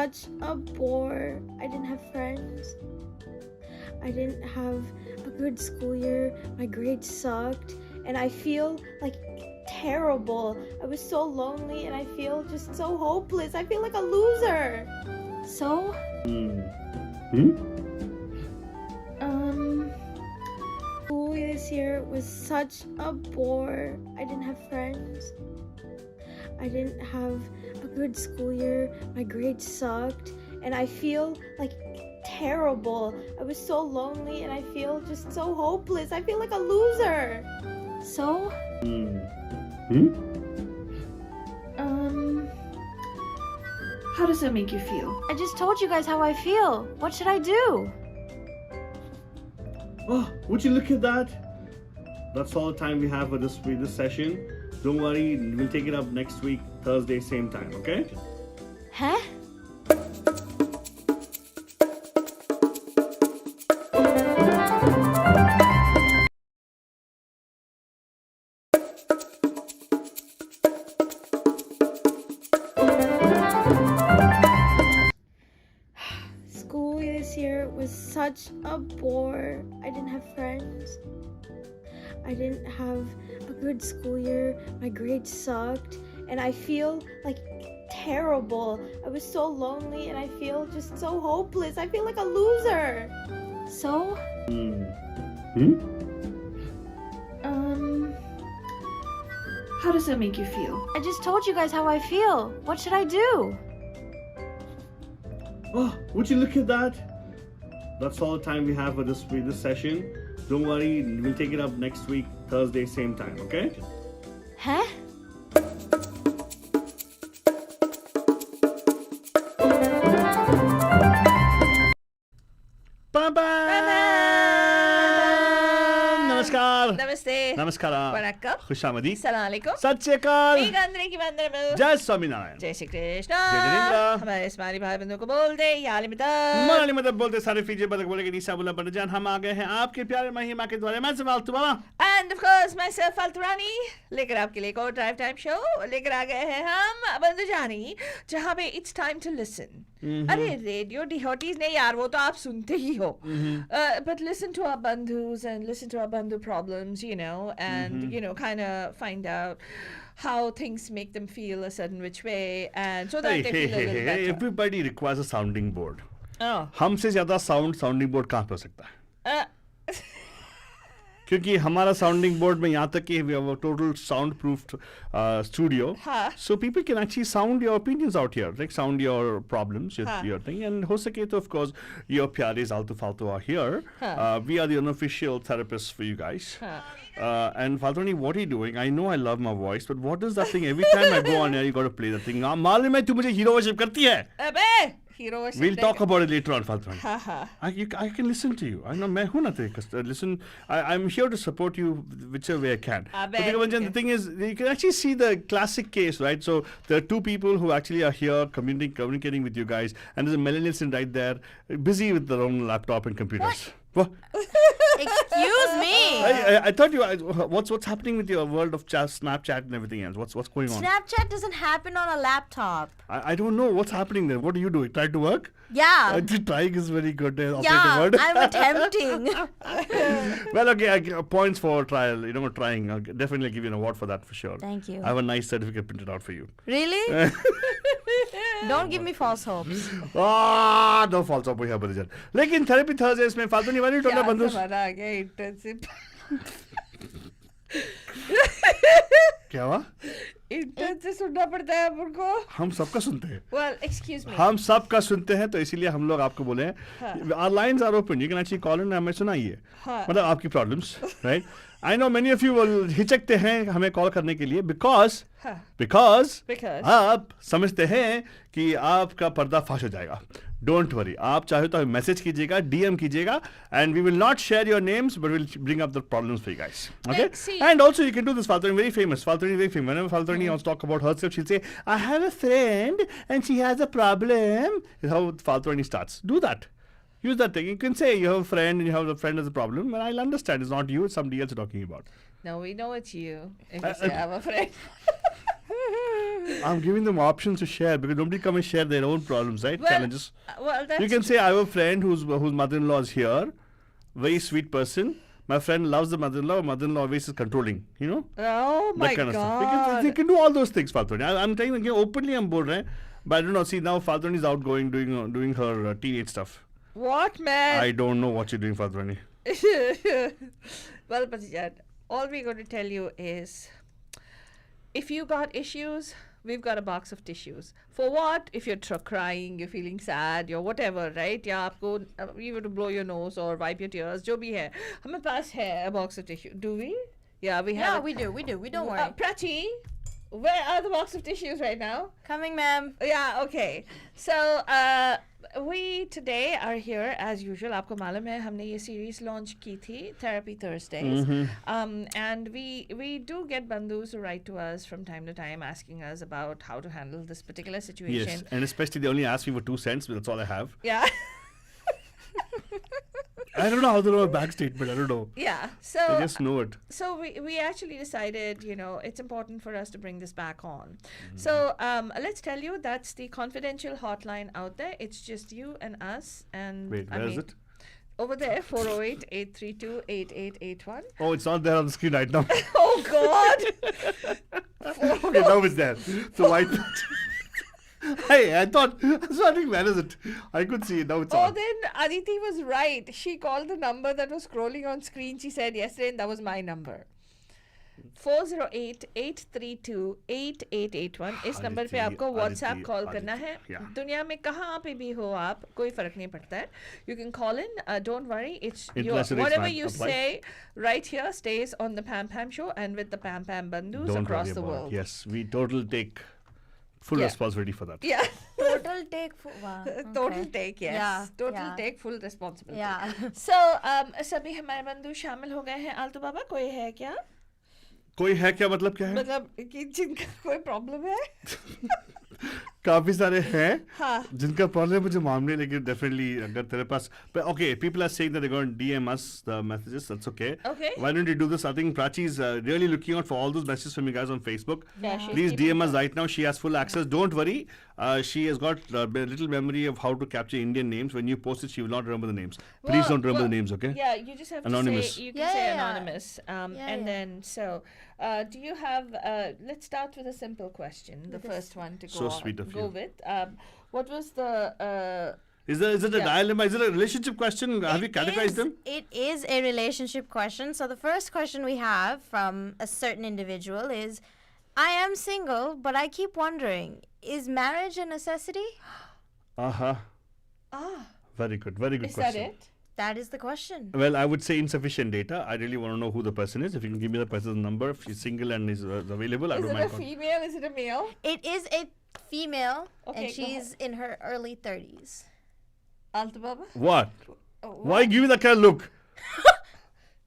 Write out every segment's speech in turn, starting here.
such a bore. I didn't have friends. I didn't have a good school year. My grades sucked. And I feel like terrible. I was so lonely and I feel just so hopeless. I feel like a loser. So? School this year was such a bore. I didn't have friends. I didn't have a good school year. My grades sucked. And I feel like terrible. I was so lonely and I feel just so hopeless. I feel like a loser. So? How does that make you feel? I just told you guys how I feel. What should I do? Oh, would you look at that? That's all the time we have for this session. Don't worry, we'll take it up next week, Thursday, same time, okay? Huh? School this year was such a bore. I didn't have friends. I didn't have a good school year. My grades sucked. And I feel like terrible. I was so lonely and I feel just so hopeless. I feel like a loser. So? How does that make you feel? I just told you guys how I feel. What should I do? Oh, would you look at that? That's all the time we have for this session. Don't worry, we'll take it up next week, Thursday, same time, okay? Huh? PamPam! Namaskar! Namaste. Namaskara. Vanakkam. Khushamadi. Assalamu alaikum. Sat Shri Akal. एक अंदर की बंदर में Jai Swaminarayan. जय श्री कृष्ण जय हमारे इस्माइली भाई बंधुओं को बोल दे या आलिम मलाली मदद बोलते सारे फीजे बदक बोले कि निशा बुला बड़जान हम आ गए हैं आपके प्यारे महिमा के द्वारा मैं सवाल तुम्हारा एंड ऑफ कोर्स myself फालतू रानी लेकर आपके लिए एक और ड्राइव टाइम शो लेकर आ गए हैं हम बंधु जानी जहाँ पे इट्स टाइम टू लिसन अरे रेडियो डिहोटीज ने यार वो तो आप सुनते ही हो but listen to our bandhus and listen to our bandhu problems you know and you know kind of find out how things make them feel a certain which way and so that they feel a little better. Everybody requires a sounding board. Oh. हमसे ज्यादा sounding board कहाँ पे हो सकता है? क्योंकि हमारा sounding board में यहाँ तक कि we have a total soundproofed studio, so people can actually sound your opinions out here, like sound your problems, your thing, and हो सके तो of course your pyaree Altu and Phaltu are here. We are the unofficial therapists for you guys. And Phaltu, what are you doing? I know I love my voice, but what is that thing? Every time I go on here, you got to play the thing. मालूम है तू मुझे hero worship करती है? अबे hero worship. We'll talk about it later on, Phaltu. I can listen to you. I know मैं हूँ ना तेरे listen. I'm here to support you whichever way I can. But the thing is, you can actually see the classic case, right? So there are two people who actually are here communicating with you guys, and there's a millennial right there, busy with their own laptop and computers. What? Excuse me. I thought you. What's happening with your world of Snapchat and everything else? What's going on? Snapchat doesn't happen on a laptop. I don't know what's happening there. What are you doing? Try to work? Yeah. Trying is very good. Yeah, word. I'm attempting. Well, okay, points for trial. You know, trying. I'll definitely give you an award for that for sure. Thank you. I have a nice certificate printed out for you. Really? Don't give me false hopes. No false hope here, Barijan. लेकिन therapy Thursdays में फालतू नहीं वाली टोला बंदूस. हमारा आ गया internship. क्या हुआ? Internship सुनना पड़ता है उनको. हम सबका सुनते हैं. Well, excuse me. हम सबका सुनते हैं तो इसीलिए हम लोग आपको बोले हैं. Our lines are open. You can actually call in हमें सुनाइए. मतलब आपकी problems, right? I know many of you will हिचकते हैं हमें कॉल करने के लिए because आप समझते हैं कि आपका पर्दा फाश हो जाएगा. Don't worry. आप चाहे तो हमें मैसेज कीजिएगा, DM कीजिएगा, and we will not share your names, but we'll bring up the problems for you guys. Okay? And also you can do this. Faltuni very famous. Faltuni very famous. Whenever Faltuni wants to talk about herself, she'll say, "I have a friend and she has a problem." Is how Faltuni starts. Do that. Use that thing. You can say you have a friend and you have a friend has a problem, and I'll understand. It's not you, it's somebody else you're talking about. No, we know it's you. If you say I have a friend. I'm giving them options to share because nobody come and share their own problems, right? Well, Challenges. That's You can say I have a friend whose mother-in-law is here, very sweet person. My friend loves the mother-in-law. Mother-in-law always is controlling. Oh my That kind of stuff. God. They can do all those things, Faltoni. I'm telling you again, openly I'm bold, right? But I don't know. See, now Faltoni is outgoing, doing her teenage stuff. What, man? I don't know what you're doing, Faltoni. Well, Patijan, all we're going to tell you is if you got issues, we've got a box of tissues. For what? If you're crying, you're feeling sad, you're whatever, right? या आपको you want to blow your nose or wipe your tears, जो भी है. हमें पास है a box of tissue. Do we? Yeah, we have. Yeah, it. we do. We don't worry. Prachi, where are the box of tissues right now? Coming, ma'am. Yeah, okay. So, we today are here as usual. आपको मालूम है हमने ये series launch की थी, Therapy Thursdays. And we do get bandhus who write to us from time to time asking us about how to handle this particular situation. Yes, and especially they only ask me for 2 cents, but that's all I have. Yeah. I don't know how to know a bank statement. I don't know. Yeah. So I just know it. So we actually decided, it's important for us to bring this back on. So let's tell you that's the confidential hotline out there. It's just you and us. And Wait, where is it? Over there, 408-832-8881. Oh, it's not there on the screen right now. Oh God! Okay, now it's there. So why? Hey, I thought, where is it? I could see it, now it's Oh, on. then Aditi was right. She called the number that was scrolling on screen. She said yesterday, and that was my number. 408-832-8881. इस number पे आपको WhatsApp call करना है. दुनिया में कहाँ पे भी हो आप, कोई फर्क नहीं पड़ता है. You can call in. Don't worry. It's whatever you say right here stays on the PamPam show and with the PamPam bandhus across the world. Yes, we total take full responsibility for that. Yeah. Total take. Wow. Total take, yes. Yeah, Total take, full responsibility. Yeah. So, सभी हमारे बंधु शामिल हो गए हैं. आल्तू बाबा, कोई है क्या? कोई है क्या मतलब क्या है? मतलब कि जिनका कोई प्रॉब्लम है? काफी सारे हैं हाँ. जिनका प्रॉब्लम मुझे मालूम नहीं, लेकिन डेफिनेटली अगर तेरे पास, but okay, people are saying that they're going to DM us the messages. That's okay. Okay. Why don't you do this? I think Prachi is really looking out for all those messages from you guys on Facebook. Yeah, she's Please keeping DM us right now. She has full access. Don't worry. She has got a little memory of how to capture Indian names. When you post it, she will not remember the names. Please don't remember the names, okay? Yeah, you just have Anonymous. to say, you can say Yeah. anonymous. And then, so, do you have, let's start with a simple question. The first one to So sweet of go you. with. What was the, Is it a dilemma? Is it a relationship question? Have you categorized them? It is a relationship question. So the first question we have from a certain individual is, I am single, but I keep wondering, is marriage a necessity? Very good. Very good is question. that it? That is the question. Well, I would say insufficient data. I really want to know who the person is. If you can give me the person's number, if she's single and is available, I Is don't it a mind. female? Is it a male? It is a female, Okay, and go she's in her early 30s. Altu Baba? What? Oh, Why give me that kind of look?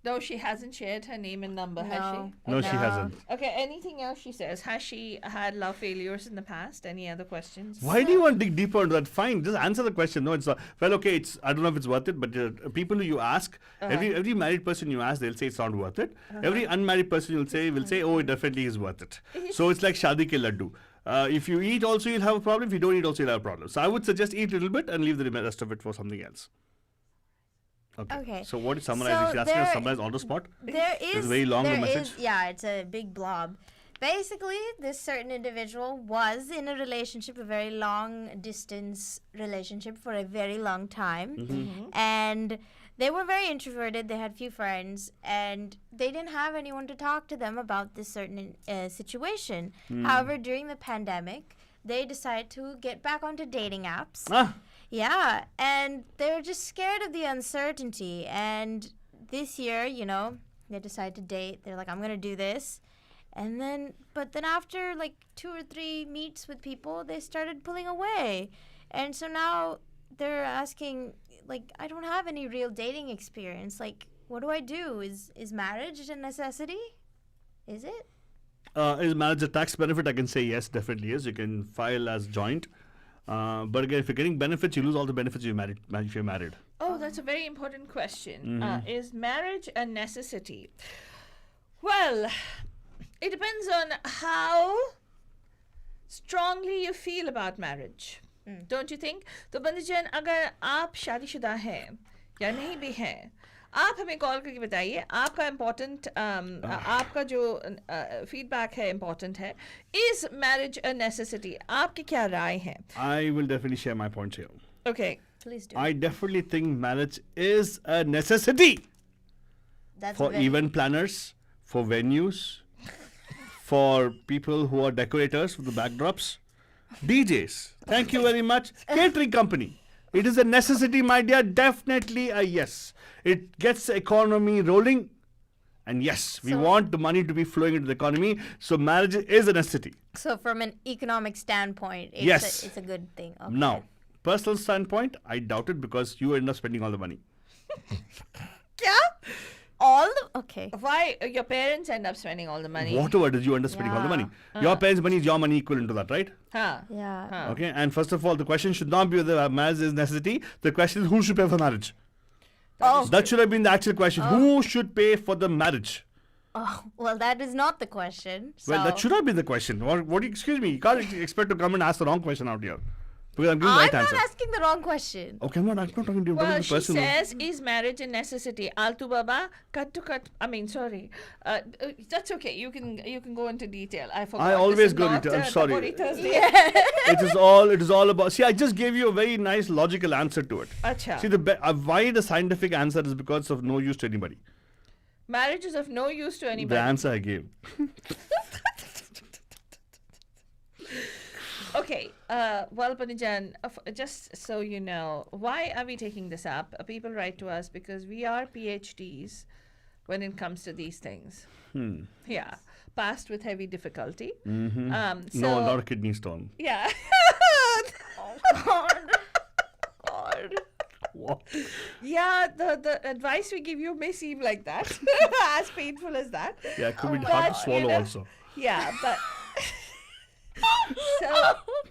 No, she hasn't shared her name and number, has No. she? No, she hasn't. Okay, anything else she says? Has she had love failures in the past? Any other questions? Why do you want to dig deeper into that? Fine, just answer the question. No, it's not. Well, okay, it's. I don't know if it's worth it, but people who you ask, every married person you ask, they'll say it's not worth it. Every unmarried person will say, oh, it definitely is worth it. So it's like shadi ke laddu. If you eat also, you'll have a problem. If you don't eat also, you'll have a problem. So I would suggest eat a little bit and leave the rest of it for something else. Okay. So what is summarizing? So She's asking us there- to summarize on the spot? There is. a very long there message. is- yeah, it's a big blob. Basically, this certain individual was in a relationship, a very long distance relationship for a very long time. And they were very introverted. They had few friends, and they didn't have anyone to talk to them about this certain situation. However, during the pandemic, they decided to get back onto dating apps. Yeah, and they're just scared of the uncertainty. And this year, they decided to date. They're like, I'm going to do this. But then after like 2 or 3 meets with people, they started pulling away. And so now they're asking, like, I don't have any real dating experience. Like, what do I do? Is marriage a necessity? Is it? Is marriage a tax benefit? I can say yes, definitely is. You can file as joint. But again, if you're getting benefits, you lose all the benefits if you're married. Oh, that's a very important question. Is marriage a necessity? Well, it depends on how strongly you feel about marriage. Don't you think? तो बंदीजन अगर आप शादीशुदा हैं या नहीं भी हैं, आप हमें कॉल करके बताइए आपका इम्पोर्टेंट आपका जो फीडबैक है इम्पोर्टेंट है. Is marriage a necessity? आपकी क्या राय है? I will definitely share my points here. Okay. Please do. I definitely think marriage is a necessity That's for very event planners, for venues, for people who are decorators with the backdrops, DJs. Thank you very much. Catering company. It is a necessity, my dear. Definitely a yes. It gets the economy rolling. And yes, we So- want the money to be flowing into the economy. So marriage is a necessity. So from an economic standpoint, Yes. it's a good thing. Okay. Now, personal standpoint, I doubt it because you end up spending all the money. क्या? Okay. Why your parents end up spending all the money? Whatever it is, you end up spending all the money. Your parents' money is your money equivalent to that, right? Huh. Yeah. Huh. Okay, and first of all, the question should not be whether marriage is necessity. The question is who should pay for marriage. That should have been the actual question. Who should pay for the marriage? Oh, well, that is not the question. So Well, that should not be the question. Or what? Excuse me, you can't expect to come and ask the wrong question out here because I'm giving the I'm right not answer. asking the wrong question. Okay, I'm not talking to you. I'm talking Well, to the she person. says, is marriage a necessity? Altu Baba, cut to cut. I mean, sorry. That's okay. You can go into detail. I forgot. I This always is go not, detail. I'm sorry. Tapori Thursday. It is all about. See, I just gave you a very nice logical answer to it. Acha. See, why the scientific answer is because of no use to anybody. Marriage is of no use to The anybody. answer I gave. Okay. Well, Panijan, just so you know, why are we taking this up? People write to us because we are PhDs when it comes to these things. Yeah. Passed with heavy difficulty. So, No, not a kidney stone. Yeah. God. What? Yeah, the advice we give you may seem like that, as painful as that. Yeah, it could be hard to But, swallow also. Yeah, but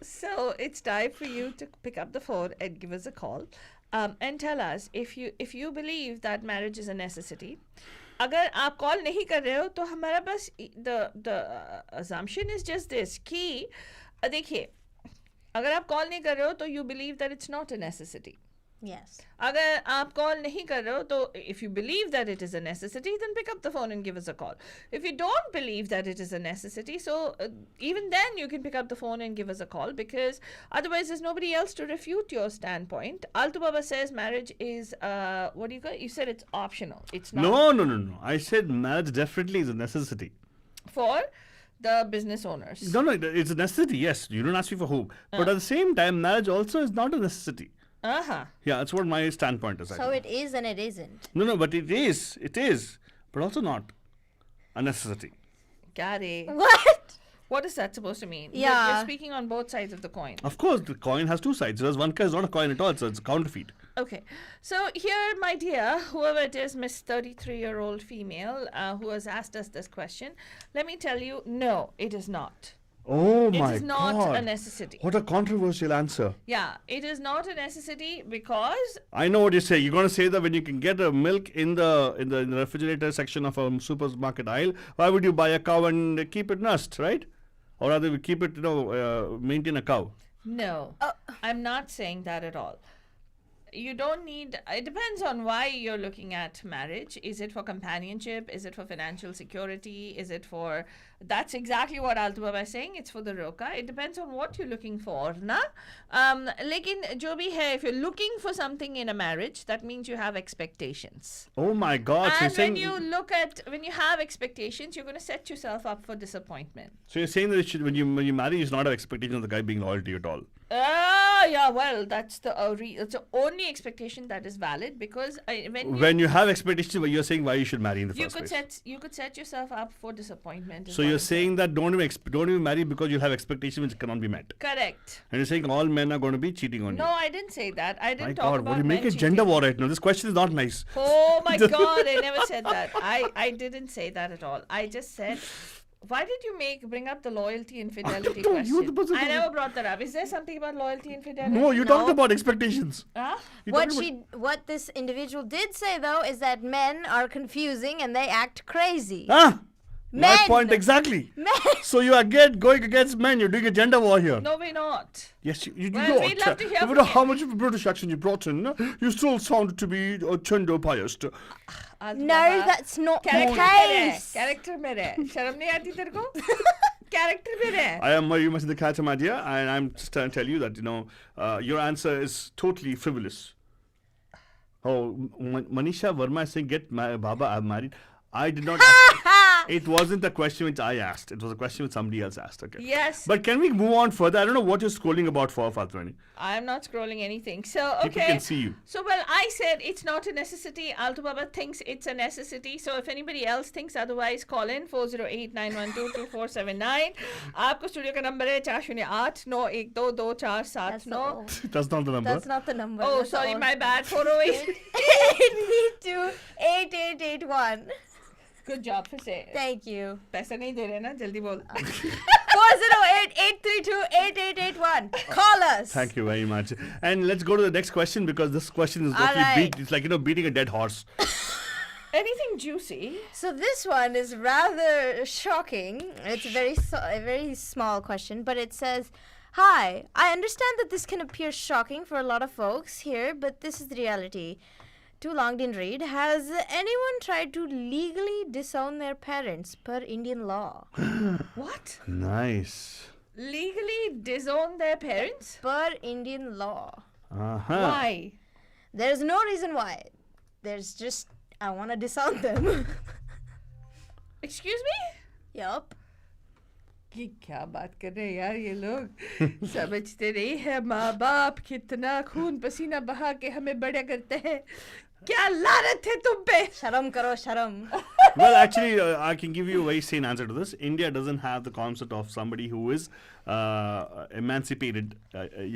so it's time for you to pick up the phone and give us a call, and tell us if you believe that marriage is a necessity. अगर आप call नहीं कर रहे हो तो हमारा बस the assumption is just this कि देखिए अगर आप कॉल नहीं कर रहे हो तो you believe that it's not a necessity. Yes. अगर आप कॉल नहीं कर रहे हो तो if you believe that it is a necessity, then pick up the phone and give us a call. If you don't believe that it is a necessity, so even then you can pick up the phone and give us a call because otherwise there's nobody else to refute your standpoint. Altu Baba says marriage is what do you call it? You said it's optional. It's not No. I said marriage definitely is a necessity. for the business owners. No, it's a necessity, yes. You don't ask me for who. But at the same time, marriage also is not a necessity. Uh-huh. Yeah, that's what my standpoint is. I So think. it is and it isn't. No, but it is, but also not a necessity. Pyaree. What? What is that supposed to mean? Yeah. You're speaking on both sides of the coin. Of course, the coin has two sides. Whereas one is not a coin at all, so it's a counterfeit. Okay, so here, my dear, whoever it is, Miss 33-year-old female who has asked us this question, let me tell you, no, it is not. Oh It my is not God. a necessity. What a controversial answer. Yeah, it is not a necessity because I know what you say. You're going to say that when you can get a milk in the refrigerator section of a supermarket aisle, why would you buy a cow and keep it nursed, right? Or rather, we keep it, maintain a cow. no, I'm not saying that at all. You don't need, it depends on why you're looking at marriage. Is it for companionship? Is it for financial security? Is it for, that's exactly what Altu Baba is saying. It's for the roka. It depends on what you're looking for, na? Lekin jo bhi hai, if you're looking for something in a marriage, that means you have expectations. Oh my God. So you're And saying, when you have expectations, you're going to set yourself up for disappointment. so you're saying that when you marry, you should not have expectation of the guy being loyal to you at all. Yeah, well, that's the only expectation that is valid because When you have expectations, you're saying why you should marry in the you first could place. you could set yourself up for disappointment. is So what you're I'm saying that don't even marry because you'll have expectations which cannot be met. correct. And you're saying all men are going to be cheating on No, you. I didn't say that. I didn't My talk God, about what you make men a gender cheating. war right now. This question is not nice. Oh my God, I never said that. I didn't say that at all. I just said, why did you bring up the loyalty and fidelity know. You were the question? person I who- never brought that up. Is there something about loyalty and fidelity? No, you talked about expectations. Huh? You What talked about- what this individual did say though is that men are confusing and they act crazy. Ah! My point exactly. Men. So you are going against men. You're doing a gender war here. No, we're not. Yes, you Well, know. we'd love to hear No from matter you. how much of a British accent you brought in, you still sounded to be gender biased. Altu No, Baba, that's not the character में रहे, case. character में रहे. शर्म नहीं आती तेरे को? Character में रहे. I am Mahima the cat, my dear, and I'm just trying to tell you that your answer is totally frivolous. Oh, Manisha Verma is saying, "Get my Baba, I'm married." I did not. It wasn't a question which I asked. It was a question which somebody else asked. Okay. Yes. But can we move on further? I don't know what you're scrolling about for, Phaltu. I'm not scrolling anything. So, People okay. can see you. So, well, I said it's not a necessity. Altu Baba thinks it's a necessity. So, if anybody else thinks otherwise, call in 408-912-2479. आपको studio का number है 408-912-2479. That's not the number. That's not the number. Oh, That's sorry, all. my bad. 408. 832-8881. Good job फिर से. Thank you. पैसा नहीं दे रहे ना, जल्दी बोल. 408-832-8881. Call us. Thank you very much. And let's go to the next question because this question is All right. it's like beating a dead horse. Anything juicy? So this one is rather shocking. It's a very small question, but it says, "Hi, I understand that this can appear shocking for a lot of folks here, but this is the reality. Too long didn't read. Has anyone tried to legally disown their parents per Indian law?" What? Nice. Legally disown their parents? Per Indian law. Uh-huh. Why? There's no reason why. There's just, I want to disown them. Excuse me? Yup. ये क्या बात कर रहे हैं यार ये लोग समझते नहीं है माँ बाप कितना खून पसीना बहा के हमें बड़े करते हैं क्या लानत है तुम पे Sharam karo, sharam. Well, actually, I can give you a very sane answer to this. India doesn't have the concept of somebody who is emancipated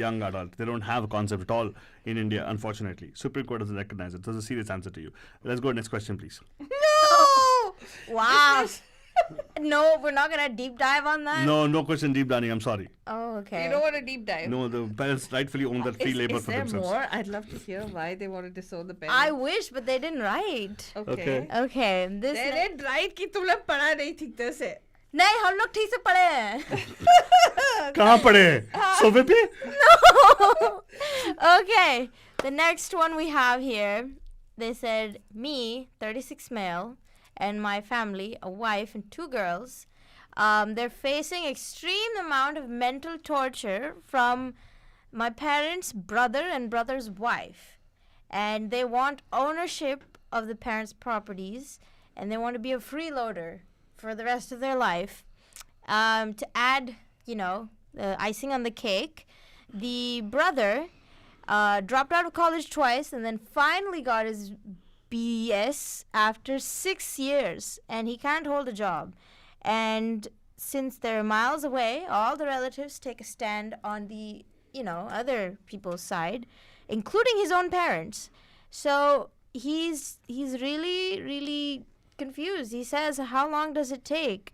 young adult. They don't have a concept at all in India, unfortunately. Supreme Court doesn't recognize it. That's a serious answer to you. Let's go to the next question, please. No Wow. No, we're not going to deep dive on that? No question deep diving. I'm sorry. Oh, okay. you don't want to deep dive No, the parents rightfully own that free labor is for there themselves. more I'd love to hear why they want to disown the parents I wish, but they didn't write. Okay. Okay, this मैंने ड्राइट की तुम लोग पढ़ा नहीं ठीक तरह से नहीं हम लोग ठीक से पढ़े हैं कहाँ पढ़े? सोफे पे? No. Okay, the next one we have here, they said, "Me, 36 male, and my family, a wife and 2 girls, they're facing extreme amount of mental torture from my parents' brother and brother's wife, and they want ownership of the parents' properties, and they want to be a freeloader for the rest of their life. To add, the icing on the cake, the brother dropped out of college twice and then finally got his BS after 6 years, and he can't hold a job. And since they're miles away, all the relatives take a stand on the, other people's side, including his own parents. So he's really, really confused. He says, "How long does it take?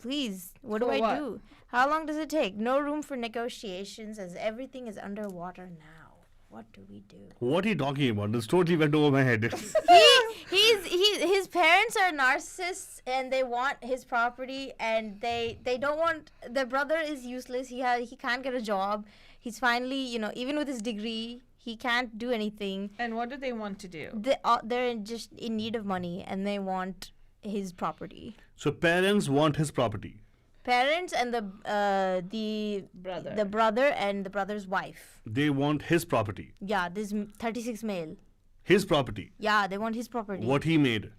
Please, what do For I what? do? How long does it take? No room for negotiations as everything is underwater now. What do we do?" What are you talking about? This totally went over my head. His parents are narcissists and they want his property, and they don't want, their brother is useless. He can't get a job. He's finally, even with his degree, he can't do anything. and what do they want to do They're just in need of money and they want his property. So parents want his property. Parents and the brother the brother and the brother's wife. They want his property. Yeah, this 36 male. His property. Yeah, they want his property. What he made.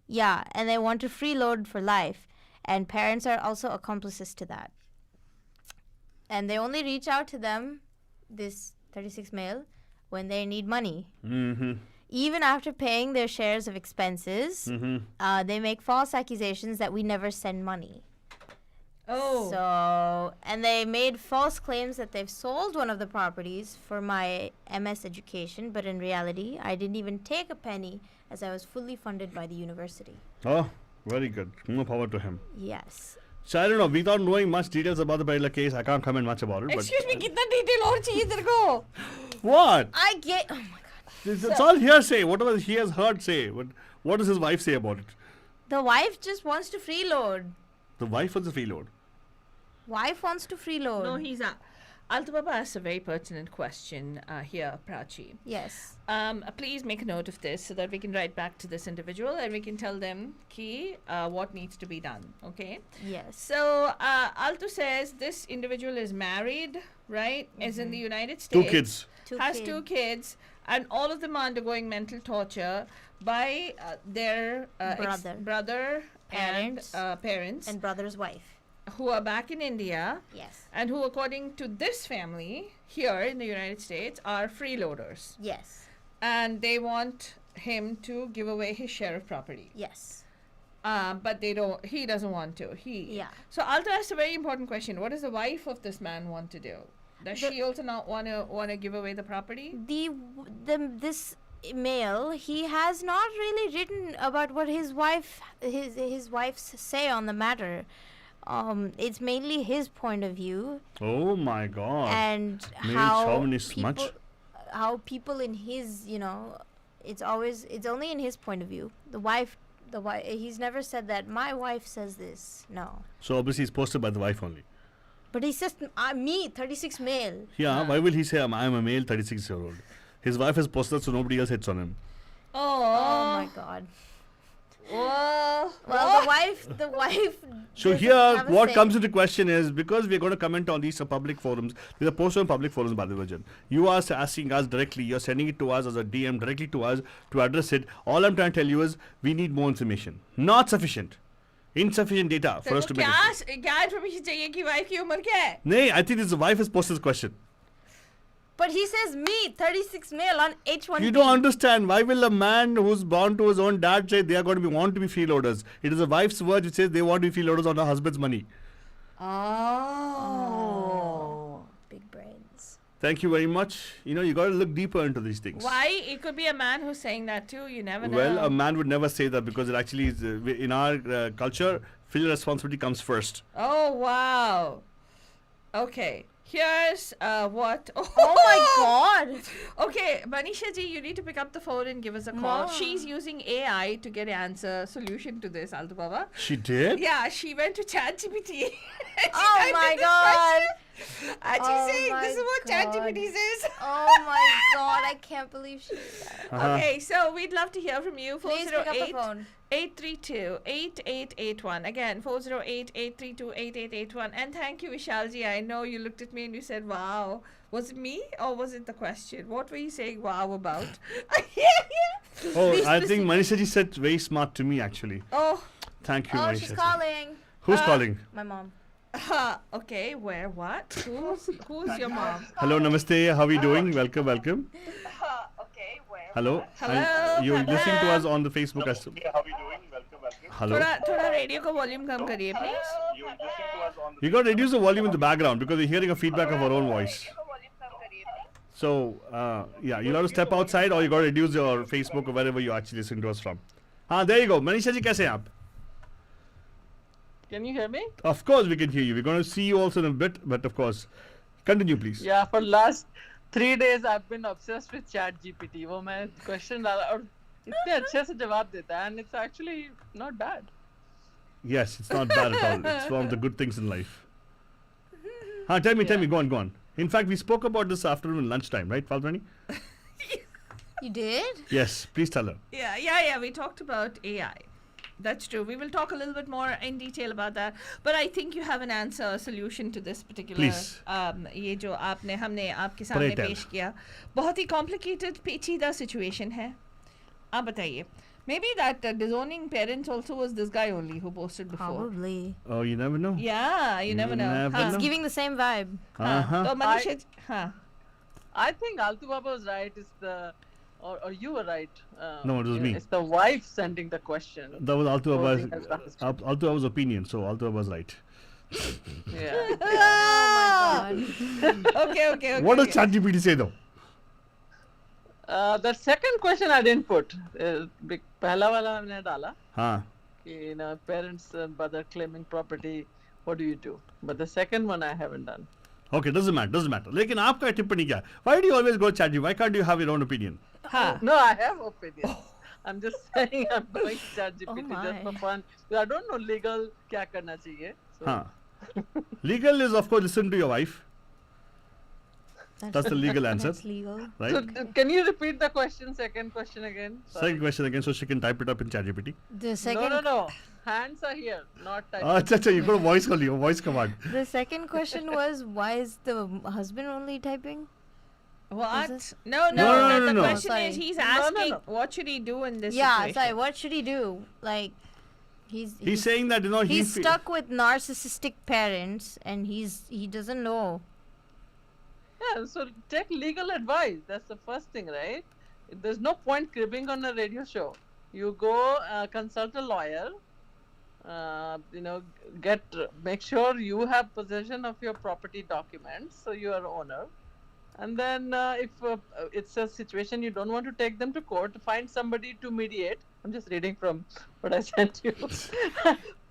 Yeah, and they want to freeload for life. And parents are also accomplices to that. And they only reach out to them, this 36 male, when they need money. Mm-hmm. Even after paying their shares of expenses, they make false accusations that we never send money. oh So, and they made false claims that they've sold one of the properties for my MS education, but in reality, I didn't even take a penny as I was fully funded by the university. Oh, very good. More power to him. Yes. So I don't know. Without knowing much details about the particular case, I can't comment much about it. excuse me कितना detail और चाहिए तेरे को What? I get, oh my God. It's all hearsay. Whatever he has heard say. What does his wife say about it? The wife just wants to freeload. The wife was the freeload. Wife wants to freeload. No, he's not. Altu Baba asked a very pertinent question here, Prachi. Yes. Please make a note of this so that we can write back to this individual and we can tell them what needs to be done. Okay. Yes. So Altu says this individual is married, right? Is in the United States. 2 kids. Has 2 kids, and all of them are undergoing mental torture by their brother Parents. and parents, And brother's wife. who are back in India, Yes. and who, according to this family here in the United States, are freeloaders, Yes. and they want him to give away his share of property. Yes. But they don't. He doesn't want to. Yeah. So Alta asked a very important question. What does the wife of this man want to do? Does she also not want to give away the property? This male, he has not really written about what his wife's say on the matter. It's mainly his point of view Oh my God. and Male how chauvinist people, much? how people in his, it's only in his point of view. The wife, he's never said that my wife says this. No. So obviously it's posted by the wife only. But he says, me, 36 male. Yeah, why will he say I'm a male 36-year-old? His wife is posted so nobody else hits on him. Oh my God. Whoa. Well, the wife. So doesn't here, have a what say. comes into question is, because we're going to comment on these public forums, these are posted on public forums by the Virgin. You are asking us directly, you're sending it to us as a DM directly to us to address it. All I'm trying to tell you is, we need more information. Not sufficient. Insufficient data for us to make it. क्या information चाहिए कि wife की उम्र क्या है? No, I think this wife has posted this question. But he says me, 36 male on H1B. You don't understand. Why will a man who's born to his own dad say they are going to want to be freeloaders? It is a wife's word which says they want to be freeloaders on her husband's money. Oh. Big brains. Thank you very much. You got to look deeper into these things. Why? It could be a man who's saying that too. You never know. Well, a man would never say that because it actually is, in our culture, filial responsibility comes first. Oh wow. Okay. Here's what. Oh my God. Okay, Manisha ji, you need to pick up the phone and give us a call. Mom. She's using AI to get answer solution to this, Altu Baba. She did? Yeah, she went to ChatGPT. Oh my God. And she's Oh saying my this is what God. ChatGPT says. Oh my God. I can't believe she did that. Uh-huh. Okay, so we'd love to hear from you. Please pick up the phone. 832-8881. Again, 408-832-8881. And thank you, Vishalji. I know you looked at me and you said, wow. Was it me or was it the question? What were you saying wow about? Oh, I think Manisha ji said very smart to me actually. Oh, Thank you, Oh, Manisha she's ji. calling. Who's calling? My mom. okay. Where? What? Who's your mom? Hello, namaste. How are you doing? Welcome, welcome. Okay. Where? Hello. Hello, You're Papa. listening to us on the Facebook. Hello. थोड़ा radio का volume कम करिए please. You got to reduce the volume in the background because we're hearing a feedback of our own voice. So, yeah, you'll have to step outside or you got to reduce your Facebook or wherever you actually listen to us from. There you go. Manisha ji, kaise hain aap? Can you hear me? Of course we can hear you. We're going to see you also in a bit, but of course. Continue, please. Yeah, for last 3 days I've been obsessed with ChatGPT. वो मैं question डाला और इतने अच्छे से जवाब देता है and it's actually not bad. Yes, it's not bad at all. It's one of the good things in life. Tell me, go on. In fact, we spoke about this afternoon lunchtime, right, Faltrani? You did? Yes, please tell her. Yeah. We talked about AI. That's true. We will talk a little bit more in detail about that. But I think you have an answer, a solution to this particular. Please. ये जो हमने आपके सामने Pray tell. पेश किया, बहुत ही complicated, पेचीदा situation है. आप बताइए. Maybe that disowning parents also was this guy only who posted before. Probably. Oh, you never know. Yeah, you never know. never हाँ. know. It's giving the same vibe. Uh-huh. तो मनीषा हाँ. I think Altu Baba was right. It's the or you were right. No, it was me. It's the wife sending the question. That was Altu Posing as Abba's, well. Altu Abba's opinion, so Altu Abba was right. Yeah. Oh my God. Okay. What does ChatGPT say though? The second question I didn't put. पहला वाला हमने डाला हाँ. कि parents brother claiming property. What do you do? But the second one I haven't done. Okay, doesn't matter. लेकिन आपका टिप्पणी क्या है? Why do you always go ChatGPT? Why can't you have your own opinion? हाँ. No, I have opinion. I'm just saying I'm going to ChatGPT just for my. fun. I don't know legal क्या करना चाहिए. So. हाँ. Legal is of course listen to your wife. That's the legal answer. That's legal. Right? So can you repeat the question, second question again? Sorry. Second question again, so she can type it up in ChatGPT. The second No. Hands are here, not typing. अच्छा, you got a voice call, voice command. The second question was, why is the husband only typing? What? this- No. No. The No. question Sorry. is, he's No. asking, what should he do in this Yeah, situation? sorry. What should he do? Like, He's saying that he's stuck with narcissistic parents, and he doesn't know. Yeah, so take legal advice. That's the first thing, right? There's no point cribbing on a radio show. You go consult a lawyer. Make sure you have possession of your property documents, so you are owner. And then if it's a situation you don't want to take them to court, find somebody to mediate. I'm just reading from what I sent you.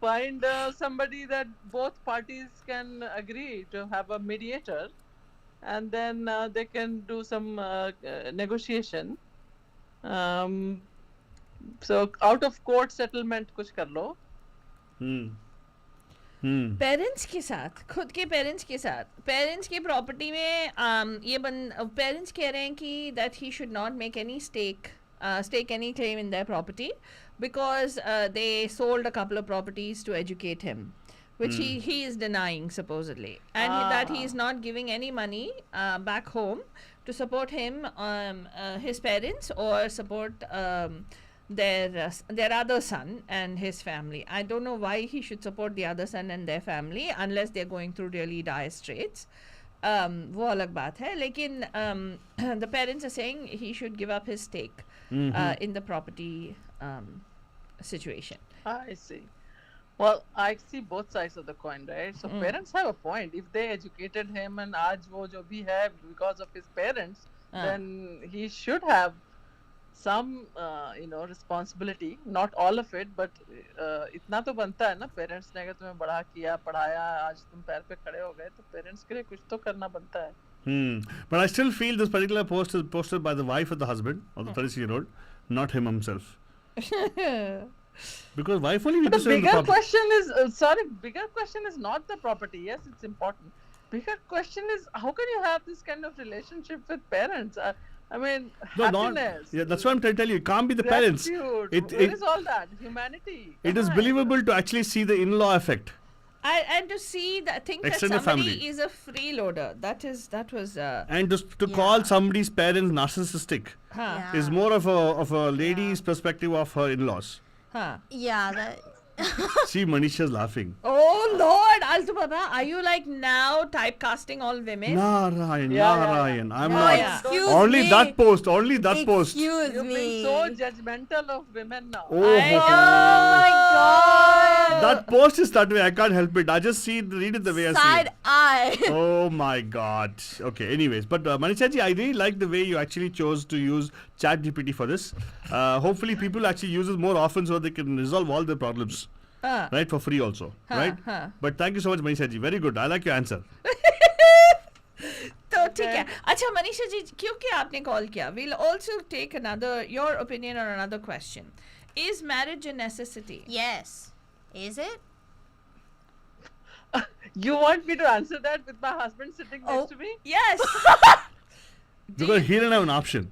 Find somebody that both parties can agree to have a mediator, and then they can do some negotiation. So out of court settlement कुछ कर लो. Parents के साथ, खुद के parents के साथ, parents की property में पेरेंट्स कह रहे हैं कि that he should not make any stake any claim in their property because they sold a couple of properties to educate him, which he is denying supposedly, and that he is not giving any money back home to support him, his parents, or support their other son and his family. I don't know why he should support the other son and their family unless they're going through really dire straits. वो अलग बात है, लेकिन the parents are saying he should give up his stake in the property situation. I see. Well, I see both sides of the coin, right? So parents have a point. If they educated him and आज वो जो भी है because of his parents, then he should have some responsibility, not all of it, but इतना तो बनता है ना, पेरेंट्स ने अगर तुम्हें बड़ा किया, पढ़ाया, आज तुम पैर पे खड़े हो गए, तो पेरेंट्स के लिए कुछ तो करना बनता है. But I still feel this particular post is posted by the wife of the husband, of the 33-year-old, not him himself. Because wife only But the bigger question is, bigger question is not the property. Yes, it's important. Bigger question is, how can you have this kind of relationship with parents? I mean, happiness. Yeah, that's what I'm trying to tell you. It can't be the parents. Where is all that? Humanity. It is believable to actually see the in-law effect. And to see that, think that Extended somebody family. is a freeloader. That was. And to call somebody's parents narcissistic Yeah. is more of a lady's perspective of her in-laws. Yeah, that. See, Manisha's laughing. Oh Lord, Altu Baba, are you like now typecasting all women? Narayan, Yeah. Narayan. I'm No, not. excuse Only me. that post. Only that post. Excuse You're me. being so judgmental of women now. Oh, Oh my God. that post is that way. I can't help it. I just read it the way I see Side it. eye. Oh my God. Okay. Anyways, but Manisha ji, I really like the way you actually chose to use ChatGPT for this. Hopefully, people actually use it more often so they can resolve all their problems. Right, for free also. Right. But thank you so much, Manisha ji. Very good. I like your answer. तो ठीक है. अच्छा मनीषा जी, क्योंकि आपने call किया, we'll also take your opinion on another question. Is marriage a necessity? Yes. Is it? You want me to answer that with my husband sitting next to me? Yes. Because he didn't have an option.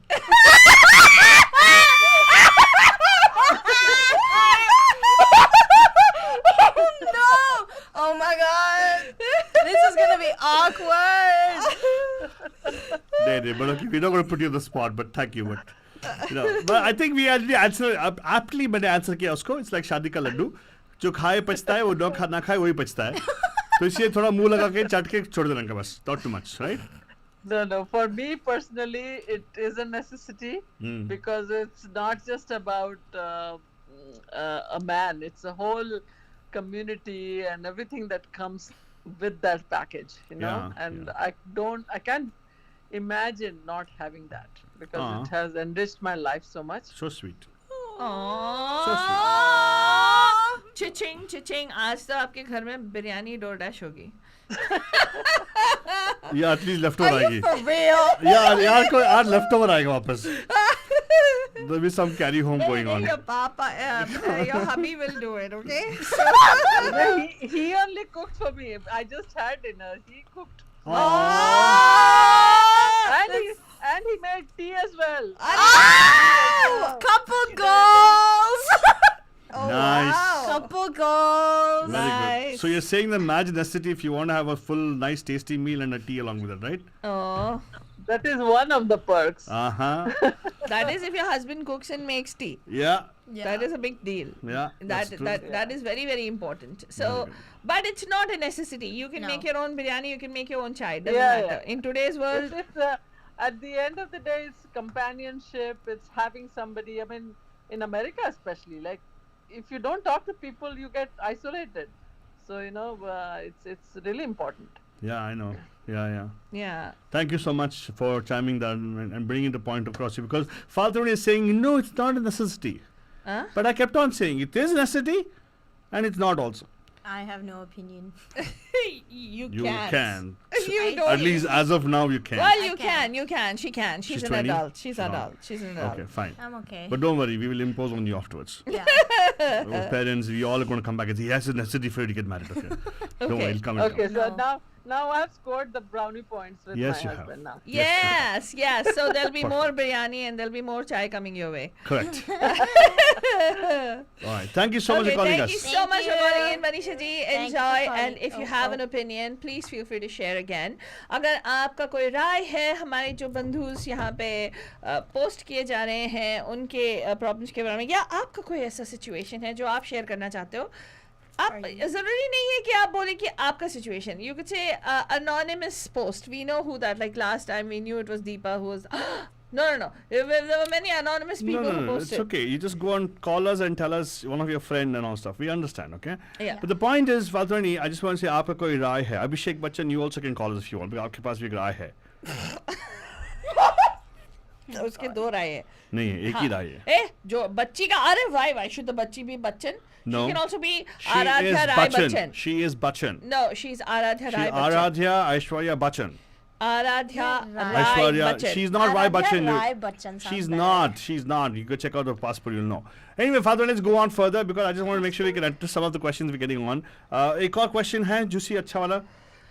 No! Oh my God! This is gonna be awkward. But okay, we're not going to put you on the spot, but thank you. But I think we actually aptly मैंने answer किया उसको. It's like शादी का लड्डू, जो खाए पचता है, वो ना खाए वही पचता है. तो इसलिए थोड़ा मुंह लगा के चाट के छोड़ देना का बस. Not too much, right? No. For me personally, it is a necessity because it's not just about a man. It's a whole community and everything that comes with that package, Yeah, and I can't imagine not having that because it has enriched my life so much. So sweet. चिचिंग आज तो आपके घर में biryani DoorDash होगी. या at least leftover Are आएगी. you for real? यार कोई आज leftover आएगा वापस. there'll be some carry home going on. Your papa, your hubby will do it, okay? He only cooked for me. I just had dinner. He cooked. And he made tea as well. Couple goals. Nice. Couple goals. Very good. Nice. So you're saying the match necessity if you want to have a full, nice, tasty meal and a tea along with it, right? Oh, That is one of the perks. that is if your husband cooks and makes tea. Yeah. That is a big deal. Yeah. that's true. That is very, very important. So, Very good. but it's not a necessity. You can No. make your own biryani. You can make your own chai. Doesn't Yeah, matter. yeah. In today's world, It's at the end of the day, it's companionship. It's having somebody. I mean, in America especially, like if you don't talk to people, you get isolated. So it's really important. Yeah, I know. Yeah. yeah. Thank you so much for chiming that and bringing the point across here, because Phaltu is saying, no, it's not a necessity. Huh? But I kept on saying it is a necessity and it's not also. I have no opinion. You You can't. can. You I- don't. At least as of now you can. Well, I you can. can. You can. She can. She's an 20? adult. She's No. adult. She's an adult. Okay, fine. I'm okay. But don't worry, we will impose on you afterwards. Yeah. Our parents, we all are going to come back and say, yes, it's necessary for you to get married. Okay. Don't worry, it'll come. It'll Okay, come. so No. now I've scored the brownie points with Yes, my you have. husband now. Yes, yes. So there'll be more Perfect. biryani and there'll be more chai coming your way. Correct. All right. Thank you so much for calling thank us. you so Thank much for you. calling in, Manisha ji. Thank you for Enjoy, calling. and if you have an opinion, please feel free to share again. अगर आपका कोई राय है, हमारे जो बंधुस यहाँ पे post किए जा रहे हैं उनके प्रॉब्लम्स के बारे में, या आपका कोई ऐसा सिचुएशन है जो आप शेयर करना चाहते हो, आप जरूरी नहीं है कि आप बोले कि आपका situation. You could say anonymous post. We know who that. Like last time we knew it was Deepa who was. No. There were many anonymous people who No, it's posted. okay. You just go and call us and tell us one of your friend and all stuff. We understand, okay? Yeah. But the point is, Phaltu, I just want to say, आपका कोई राय है? Abhishek Bachchan, you also can call us if you want, because आपके पास भी एक राय है. उसके दो राय है. नहीं है, एक ही राय है. ए जो बच्ची का, अरे why should the बच्ची be Bachchan? No. She can also be She Aradhya is Rai Bachchan. Bachchan. She is Bachchan. No, she's Aradhya She Rai Bachchan. Aradhya Aishwarya Bachchan. Aradhya Rai Rai Aishwarya, Bachchan. she's not Rai Bachchan. Rai Bachchan sounds She's better. not. She's not. You go check out the passport, you'll know. Anyway, Father, let's go on further because I just want to make sure we can address some of the questions we're getting on. एक और question है juicy अच्छा वाला.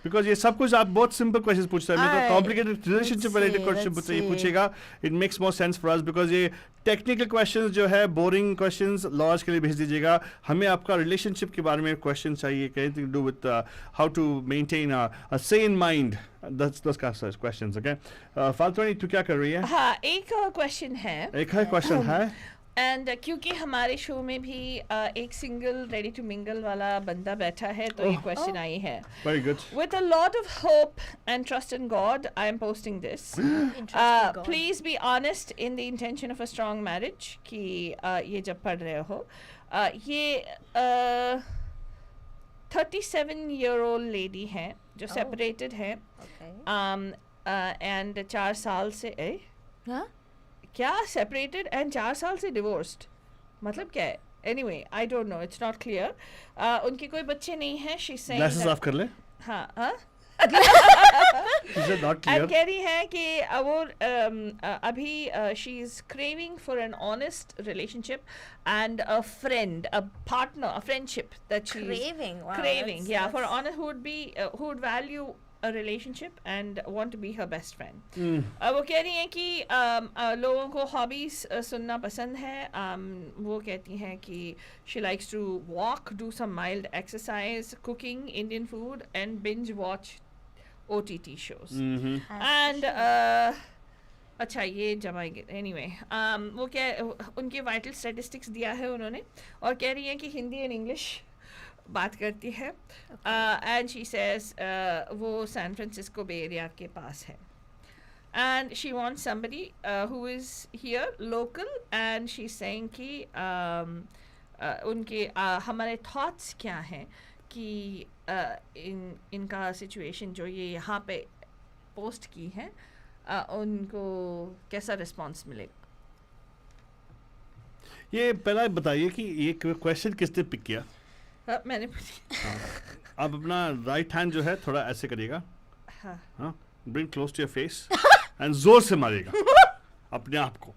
Because ये सब कुछ आप बहुत simple questions पूछते हैं. मैं तो complicated relationship related question पूछेगा. It makes more sense for us because ये technical questions जो है boring questions laws के लिए भेज दीजिएगा. हमें आपका relationship के बारे में question चाहिए. Anything to do with how to maintain a sane mind. That's those kind of questions, okay? Faltwani, तू क्या कर रही है? हाँ, एक क्वेश्चन है. एक है question है. एंड क्योंकि हमारे शो में भी एक सिंगल रेडी टू मिंगल वाला बंदा बैठा है, तो ये क्वेश्चन आई है. Very good. With a lot of hope and trust in God, I am posting this. Interesting God. Please be honest in the intention of a strong marriage. कि ये जब पढ़ रहे हो, ये 37-year-old lady है जो separated है. Okay. And 4 साल से Huh? क्या separated and 4 साल से divorced, मतलब क्या है? Anyway, I don't know, it's not clear. उनके कोई बच्चे नहीं हैं. She's saying Glasses that, off कर ले. हाँ Is it not clear? अब कह रही है कि वो अभी she is craving for an honest relationship and a friend, a partner, a friendship that she is Craving. Wow, craving. that's- Yeah, for that's- honest, who would value a relationship and want to be her best friend. वो कह रही हैं कि लोगों को hobbies सुनना पसंद है. वो कहती हैं कि she likes to walk, do some mild exercise, cooking Indian food and binge watch OTT shows. And अच्छा ये जमाएंगे. Anyway, वो क्या उनके vital statistics दिया है उन्होंने और कह रही हैं कि हिंदी and English बात करती है. And she says वो सैन फ्रांसिस्को बे एरिया के पास है. And she wants somebody who is here local, and she's saying कि उनके हमारे thoughts क्या हैं कि इनका situation जो ये यहाँ पे पोस्ट की है उनको कैसा रिस्पॉन्स मिलेगा. ये पहला बताइए कि ये क्वेश्चन किसने पिक किया? मैंने आप अपना राइट हैंड जो है थोड़ा ऐसे करिएगा. हाँ. Bring close to your face and जोर से मारिएगा अपने आप को.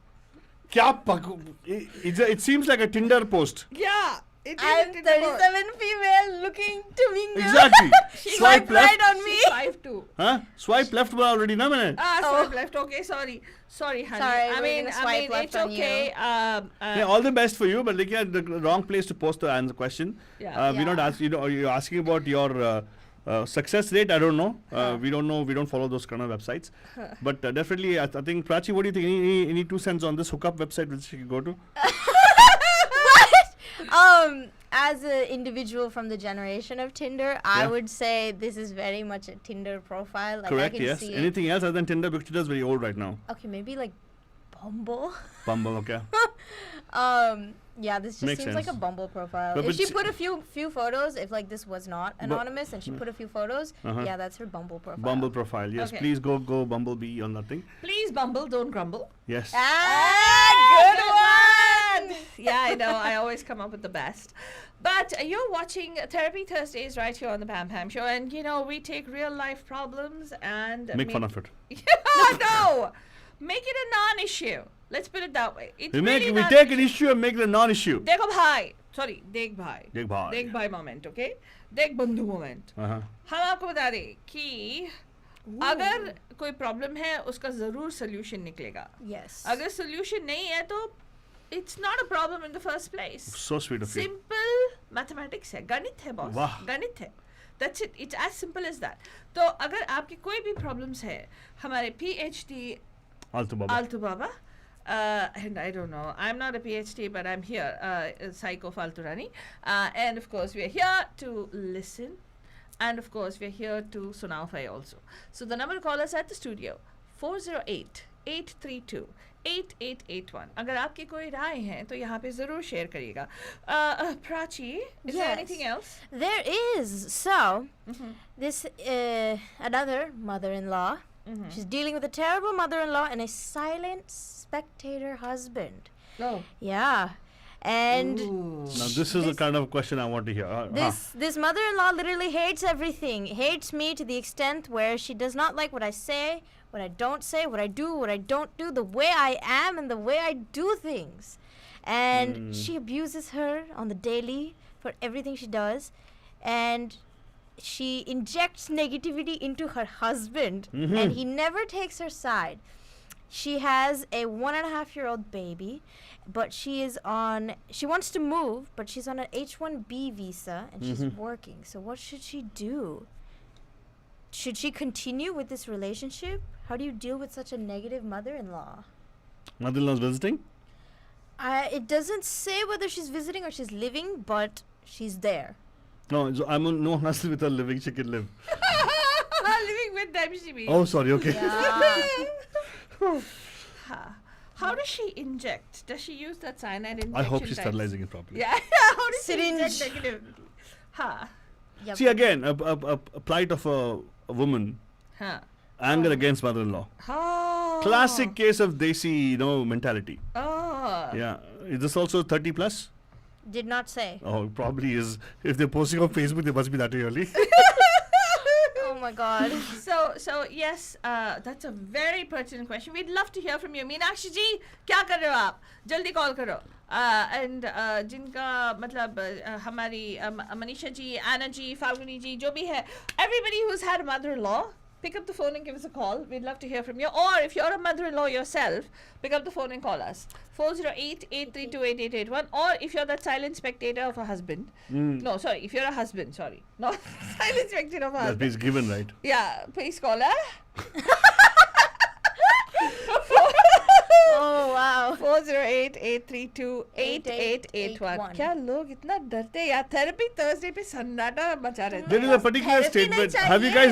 It seems like a Tinder post. Yeah. It is I'm a Tinder post. 37 female looking to mingle. Exactly. Swipe Swipe left. right on me. 5-2. Huh? Swipe left bola already na maine. Swipe left. Okay, sorry, honey. Sorry, I we're mean, gonna swipe left it's on okay. Yeah, all the best for you, but like, yeah, the wrong place to post the answer question. Yeah. We're not asking. You're asking about your success rate. I don't know. We don't know. We don't follow those kind of websites. But definitely, I think Prachi, what do you think? Any 2 cents on this hookup website which she can go to? As an individual from the generation of Tinder, I Yeah. would say this is very much a Tinder profile. Like Correct. I can Yes. see Anything else other than Tinder? Because Tinder's very old right now. Okay, maybe like Bumble. Bumble. Okay. Yeah, this just Makes seems like a sense. Bumble profile. But if she s- put a few photos, if like this was not anonymous and she put a few photos, Uh-huh. yeah, that's her Bumble profile. Bumble profile. Yes. Okay. Please go Bumblebee on that thing. Please Bumble, don't grumble. Yes. Good one. Yeah, I know. I always come up with the best. But you're watching Therapy Thursdays right here on the PamPam show, and we take real life problems and Make fun of it. No, make it a non-issue. Let's put it that way. It's really We not take an issue and make it a non-issue. देखो भाई, sorry, देख भाई, देख भाई. देख भाई moment, okay? देख बंधु moment. Uh-huh. हम आपको बता दें कि अगर कोई प्रॉब्लम है उसका जरूर सोल्यूशन निकलेगा. Yes. अगर सोल्यूशन नहीं है तो it's not a problem in the first place. So sweet of you. Simple mathematics है, गणित है बॉस, वाह. गणित है. That's it. It's as simple as that. तो अगर आपकी कोई भी problems है, हमारे PhD Altu Baba, and I don't know, I'm not a PhD, but I'm here, Psycho Phaltu Rani, and of course we are here to listen, and of course we are here to Sunaufai also. So the number to call us at the studio, 408-832-8881. अगर आपकी कोई राय है तो यहाँ पे ज़रूर share करिएगा. Prachi, is there Yes. anything else? There is. So, this another mother-in-law. She's dealing with a terrible mother-in-law and a silent spectator husband. No. Yeah. And Now this is the kind of question I want to hear. this mother-in-law literally hates everything. Hates me to the extent where she does not like what I say, what I don't say, what I do, what I don't do, the way I am and the way I do things. And she abuses her on the daily for everything she does. And she injects negativity into her husband, and he never takes her side. She has a 1.5-year-old baby, but she wants to move, but she's on an H-1B visa, and she's working. So what should she do? Should she continue with this relationship? How do you deal with such a negative mother-in-law? Mother-in-law's visiting? It doesn't say whether she's visiting or she's living, but she's there. No, so I'm on no hassle with her living. She can live. Living with them, she means. Oh, sorry. Okay. Yeah. How does she inject? Does she use that cyanide injection? I hope she's types? sterilizing it properly. Yeah. How does Syringe. she inject negativity? Yep. See, again, a plight of a woman, anger against mother-in-law. Oh. Classic case of desi, mentality. Oh. Yeah. Is this also 30 plus? Did not say. Oh, it probably is. If they're posting on Facebook, they must be that early. Oh my god. So yes, that's a very pertinent question. We'd love to hear from you. Meenakshi ji, क्या कर रहे हो आप? जल्दी call करो. And जिनका मतलब हमारी Manisha ji, Anna ji, Falguni ji, जो भी है, everybody who's had a mother-in-law, pick up the phone and give us a call. We'd love to hear from you. Or if you're a mother-in-law yourself, pick up the phone and call us. 408-832-8881. Or if you're that silent spectator of a husband. No, sorry. If you're a husband, sorry. Not silent spectator of a That husband. means given, right? Yeah, please call us. Oh wow. 408-832-8881. क्या लोग इतना डरते हैं यार. Therapy Thursday पे सन्नाटा मचा रहता There is a particular Therapy statement. nahi Have you guys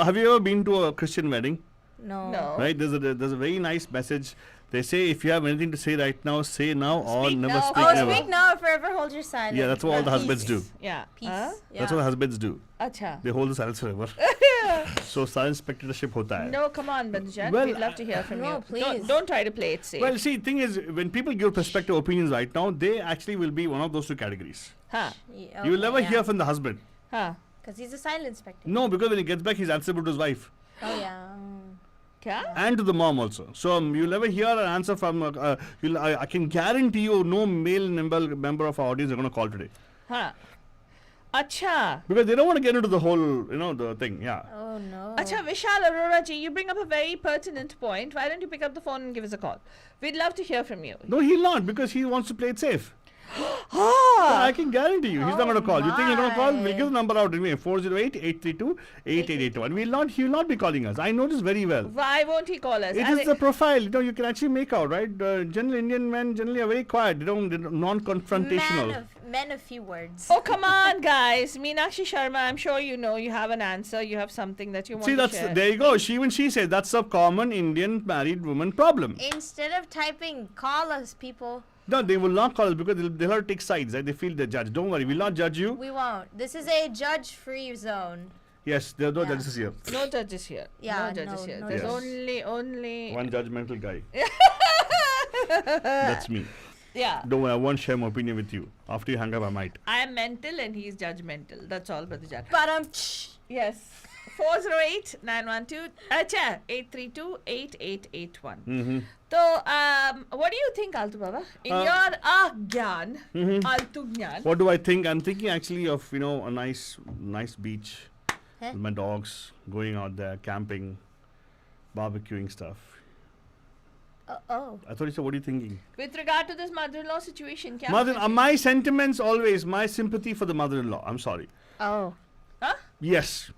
have you ever been to a Christian wedding? No. No. Right? There's a very nice message. They say if you have anything to say right now, say now or Speak never now. speak Oh, never. speak now, forever hold your silence. Yeah, that's what all the husbands do. Yeah. Peace. Huh? That's what the husbands do. अच्छा. They hold the silence forever. So silent spectatorship hota hai. No, come on, Bandhujan. Well, We'd love to hear from no, you. please. Don't try to play it safe. Well, see, thing is, when people give perspective opinions right now, they actually will be one of those two categories. huh? You will never hear from the husband. Huh? Because he's a silent spectator. No, because when he gets back, he's answerable to his wife. Oh yeah. क्या? And to the mom also. So you'll never hear an answer from. I can guarantee you, no male member of our audience are going to call today हाँ. अच्छा. because they don't want to get into the whole, the thing. Yeah. Oh no. Acha, Vishal Arora ji, you bring up a very pertinent point. Why don't you pick up the phone and give us a call? We'd love to hear from you. No, he'll not because he wants to play it safe. Ah! I can guarantee you, he's not going to call. You think he's going to call? We'll my. give the number out anyway. 408-832-8881. He will not be calling us. I know this very well. Why won't he call us? It is the profile. You can actually make out, right? General Indian men generally are very quiet. They're non-confrontational. Men of few words. Oh, come on, guys. Meenakshi Sharma, I'm sure you know you have an answer. You have something that you want See, to share. there you go. She says that's a common Indian married woman problem. Instead of typing, call us, people. No, they will not call us because they'll have to take sides. Right? They feel they're judged. Don't worry, we'll not judge you. We won't. This is a judge-free zone. Yes, there are no Yeah. judges here. No judges here. Yeah, no judges no, here. no There's judges. only. One judgmental guy. That's me. Yeah. Don't worry, I won't share my opinion with you. After you hang up, I might. I am mental and he's judgmental. That's all, Badijan. But Yes. 408-912. Acha, 832-8881. Mm-hmm. So, what do you think, Altu Baba? In your A Gyan, Altu Gyan. What do I think? I'm thinking actually of, a nice beach. Huh? With my dogs, going out there, camping, barbecuing stuff. oh. I thought you said, what are you thinking? With regard to this mother-in-law situation, kya My sentiments always, my sympathy for the mother-in-law. I'm sorry. Oh. Huh? Yes.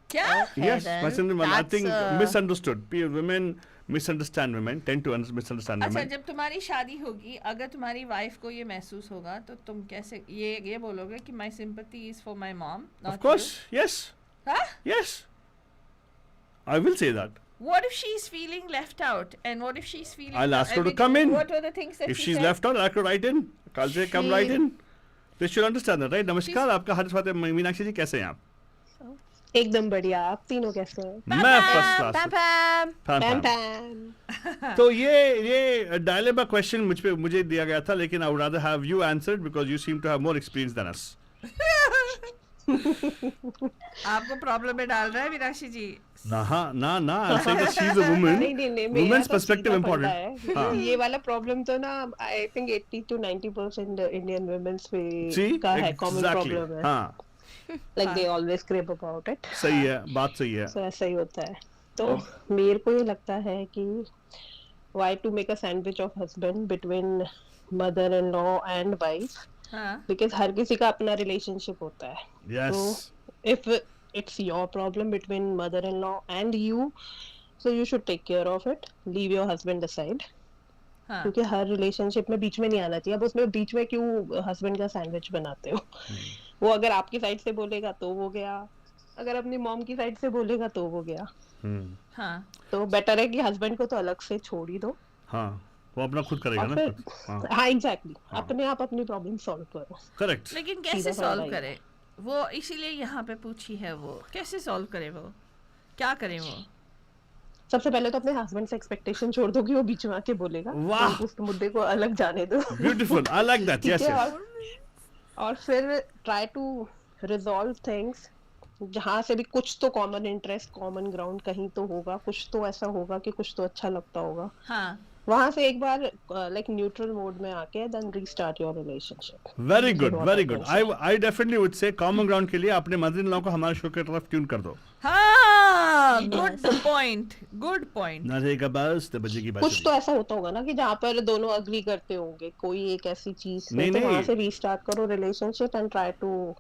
Kya? Okay, Yes, then. my sentiment. I That's, think misunderstood. Women misunderstand women, tend to misunderstand अच्छा women. जब तुम्हारी शादी होगी अगर तुम्हारी wife को ये महसूस होगा तो तुम कैसे ये बोलोगे कि my sympathy is for my mom not Of course, yes. you? Huh? Yes. I will say that. What if she's feeling left out and what if she's feeling I'll ask her to I mean, come in. What were the things that If she she's said? left out, I'll have to write in. I'll say, come right in. They should understand that, right? नमस्कार, आपका हाथ स्वागत है मीनाक्षी जी, कैसे हैं आप? एकदम बढ़िया. आप तीनों कैसे हैं? मैं फर्स्ट क्लास. PamPam. पैम PamPam. पैम. तो ये डायलेमा क्वेश्चन मुझे दिया गया था, लेकिन I would rather have you answered because you seem to have more experience than us. आपको प्रॉब्लम में डाल रहा है मीनाक्षी जी. ना I'm saying that she's a woman. नहीं, Women's मेरा तो perspective सीधा important. पलटा है. हाँ. ये वाला प्रॉब्लम तो ना I think 80 to 90% Indian womens पे See? का है, कॉमन Exactly. प्रॉब्लम है. हाँ. Like they always crib about it. सही है, बात सही है. सो ऐसा ही होता है. तो मेरे को ये लगता है कि why to make a sandwich of husband between mother-in-law and wife, हाँ. because हर किसी का अपना रिलेशनशिप होता है. Yes. So if it's your problem between mother-in-law and you, so you should take care of it. Leave your husband aside. हाँ. क्योंकि हर relationship में बीच में नहीं आना चाहिए. अब उसमें बीच में क्यों हस्बैंड का सैंडविच बनाते हो? वो अगर आपकी साइड से बोलेगा तो वो गया, अगर अपनी मॉम की साइड से बोलेगा तो वो गया. हाँ. तो बेटर है कि हस्बैंड को तो अलग से छोड़ ही दो. हाँ, वो अपना खुद करेगा और ना. फिर हाँ. हाँ एग्जैक्टली अपने आप अपनी प्रॉब्लम सॉल्व करो. Correct. लेकिन कैसे सीधा सॉल्व सवाल करे वो, इसीलिए यहाँ पे पूछी है वो कैसे सॉल्व करे वो, क्या करे वो. सबसे पहले तो अपने हस्बैंड से एक्सपेक्टेशन छोड़ दो कि वो बीच में आके बोलेगा. वाह. तो उस मुद्दे को अलग जाने दो. Beautiful. I like that. ठीक Yes, है. yes. और फिर ट्राई टू रिजॉल्व थिंग्स जहाँ से भी कुछ तो कॉमन इंटरेस्ट, कॉमन ग्राउंड कहीं तो होगा. कुछ तो ऐसा होगा कि कुछ तो अच्छा लगता होगा. हाँ. वहां से एक बार लाइक न्यूट्रल मोड में आके then restart your relationship. Very good, very good. I definitely would say common ground के लिए अपने mother-in-law को हमारे शो की तरफ ट्यून कर दो. हाँ, good point. ना रहेगा बस तो बजेगी बात. कुछ तो ऐसा होता होगा ना कि जहाँ पर दोनों अग्री करते होंगे कोई एक ऐसी चीज नहीं, से, तो नहीं. वहां से रीस्टार्ट करो relationship and try to.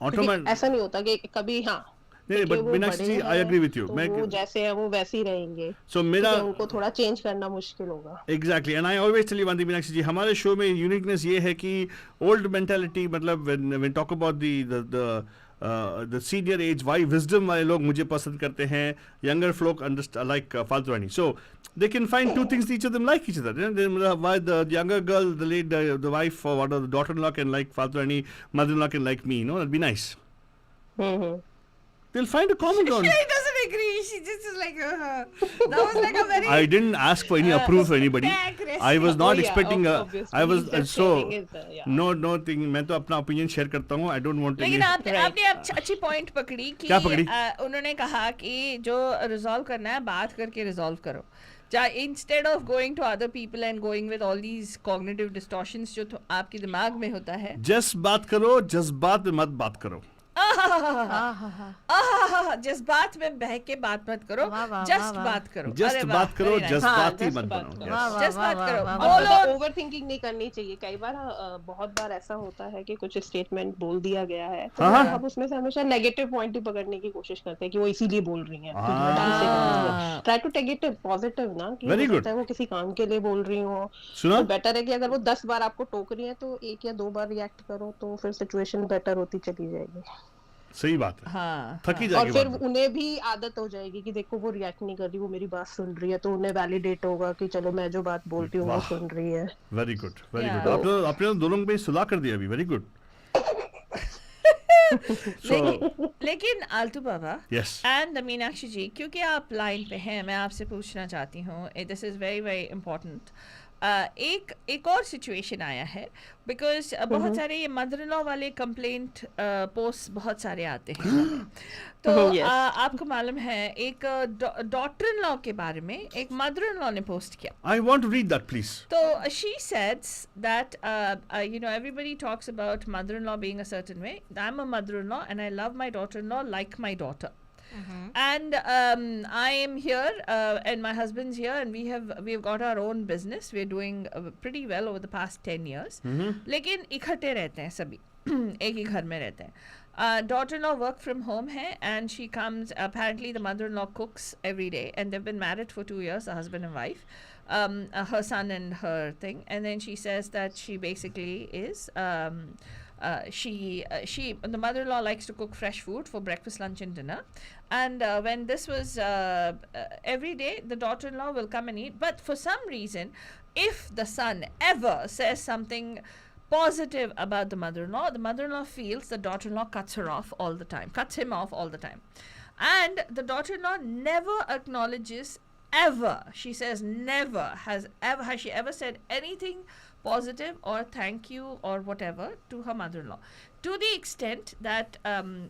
Automatic. ऐसा नहीं होता कि कभी हाँ नहीं, कि but वो मीनाक्षी जी, बड़े I हैं, agree with you. तो मैं वो जैसे है वो वैसे ही रहेंगे. so मेरा तो उनको थोड़ा चेंज करना मुश्किल होगा. Exactly, and I always tell you one thing, Meenakshi जी, हमारे शो में यूनिकनेस ये है कि ओल्ड मेंटालिटी, मतलब when talk about the senior age, why wisdom वाले लोग मुझे पसंद करते हैं, younger folk like फालतू रानी. So they can find two things each of them like each other. Why the younger girl, the wife or the daughter-in-law can like फालतू रानी, mother-in-law can like me. That'd be nice. They'll find a common ground. She doesn't agree. She just is like, that was like a very I didn't ask for any approval for anybody. I was not Oh, yeah, expecting obviously, I was he's just so sharing his, yeah. no thing. मैं तो अपना opinion share करता हूँ. I don't want लेकिन any. आपने अच्छी point पकड़ी कि क्या पकड़ी? उन्होंने कहा कि जो रिजॉल्व करना है बात करके रिजॉल्व करो. Instead of going to other people and going with all these cognitive distortions जो आपके दिमाग में होता है. Just बात करो, जज्बात में मत बात करो. जज्बात में बह के बात मत करो, जस्ट बात करो. जस्ट बात करो, जज्बाती just मत बात बनो. करो. Yes. जस्ट बात करो. और ओवर थिंकिंग नहीं करनी चाहिए. कई बार बहुत बार ऐसा होता है कि कुछ स्टेटमेंट बोल दिया गया है तो हाँ. हम उसमें से हमेशा नेगेटिव पॉइंट ही पकड़ने की कोशिश करते हैं कि वो इसीलिए बोल रही हैं. Try to take it positive ना कि Very हो good. सकता है वो किसी काम के लिए बोल रही हो. सुना? तो बेटर है कि अगर वो 10 बार आपको टोक रही है तो 1 या 2 बार रिएक्ट करो तो फिर सिचुएशन बेटर होती चली जाएगी. सही बात है. हाँ. थकी और जाएगी फिर बात. उन्हें भी आदत हो जाएगी कि देखो वो रिएक्ट नहीं कर रही, वो मेरी बात सुन रही है, तो उन्हें वैलिडेट होगा कि चलो मैं जो बात बोलती हूँ वो वाह. सुन रही है. Very good, very Yeah. Good. आपने दोनों पे सुलह कर दिया अभी. Very good. So लेकिन आलतू बाबा yes. एंड मीनाक्षी जी, क्योंकि आप लाइन पे हैं, मैं आपसे पूछना चाहती हूँ, this is very very important. एक और सिचुएशन आया है बिकॉज बहुत सारे ये मदर इन लॉ वाले कंप्लेंट पोस्ट बहुत सारे आते हैं. तो Yes. आपको मालूम है एक डॉटर इन लॉ के बारे में एक मदर इन लॉ ने पोस्ट किया. I want to read that, please. So she says that everybody talks about mother-in-law being a certain way. I'm a mother-in-law and I love my daughter-in-law like my daughter. And I am here and my husband's here and we've got our own business. We're doing pretty well over the past 10 years. लेकिन इकट्ठे रहते हैं सभी. एक ही घर में रहते हैं. Daughter-in-law work from home hai, and she comes, apparently the mother-in-law cooks every day and they've been married for 2 years, a husband and wife, her son and her thing. And then she says that she basically is the mother-in-law likes to cook fresh food for breakfast, lunch and dinner. And when this was every day the daughter-in-law will come and eat, but for some reason if the son ever says something positive about the mother-in-law feels the daughter-in-law cuts him off all the time. And the daughter-in-law never acknowledges, ever, she says never has she ever said anything positive or thank you or whatever to her mother-in-law, to the extent that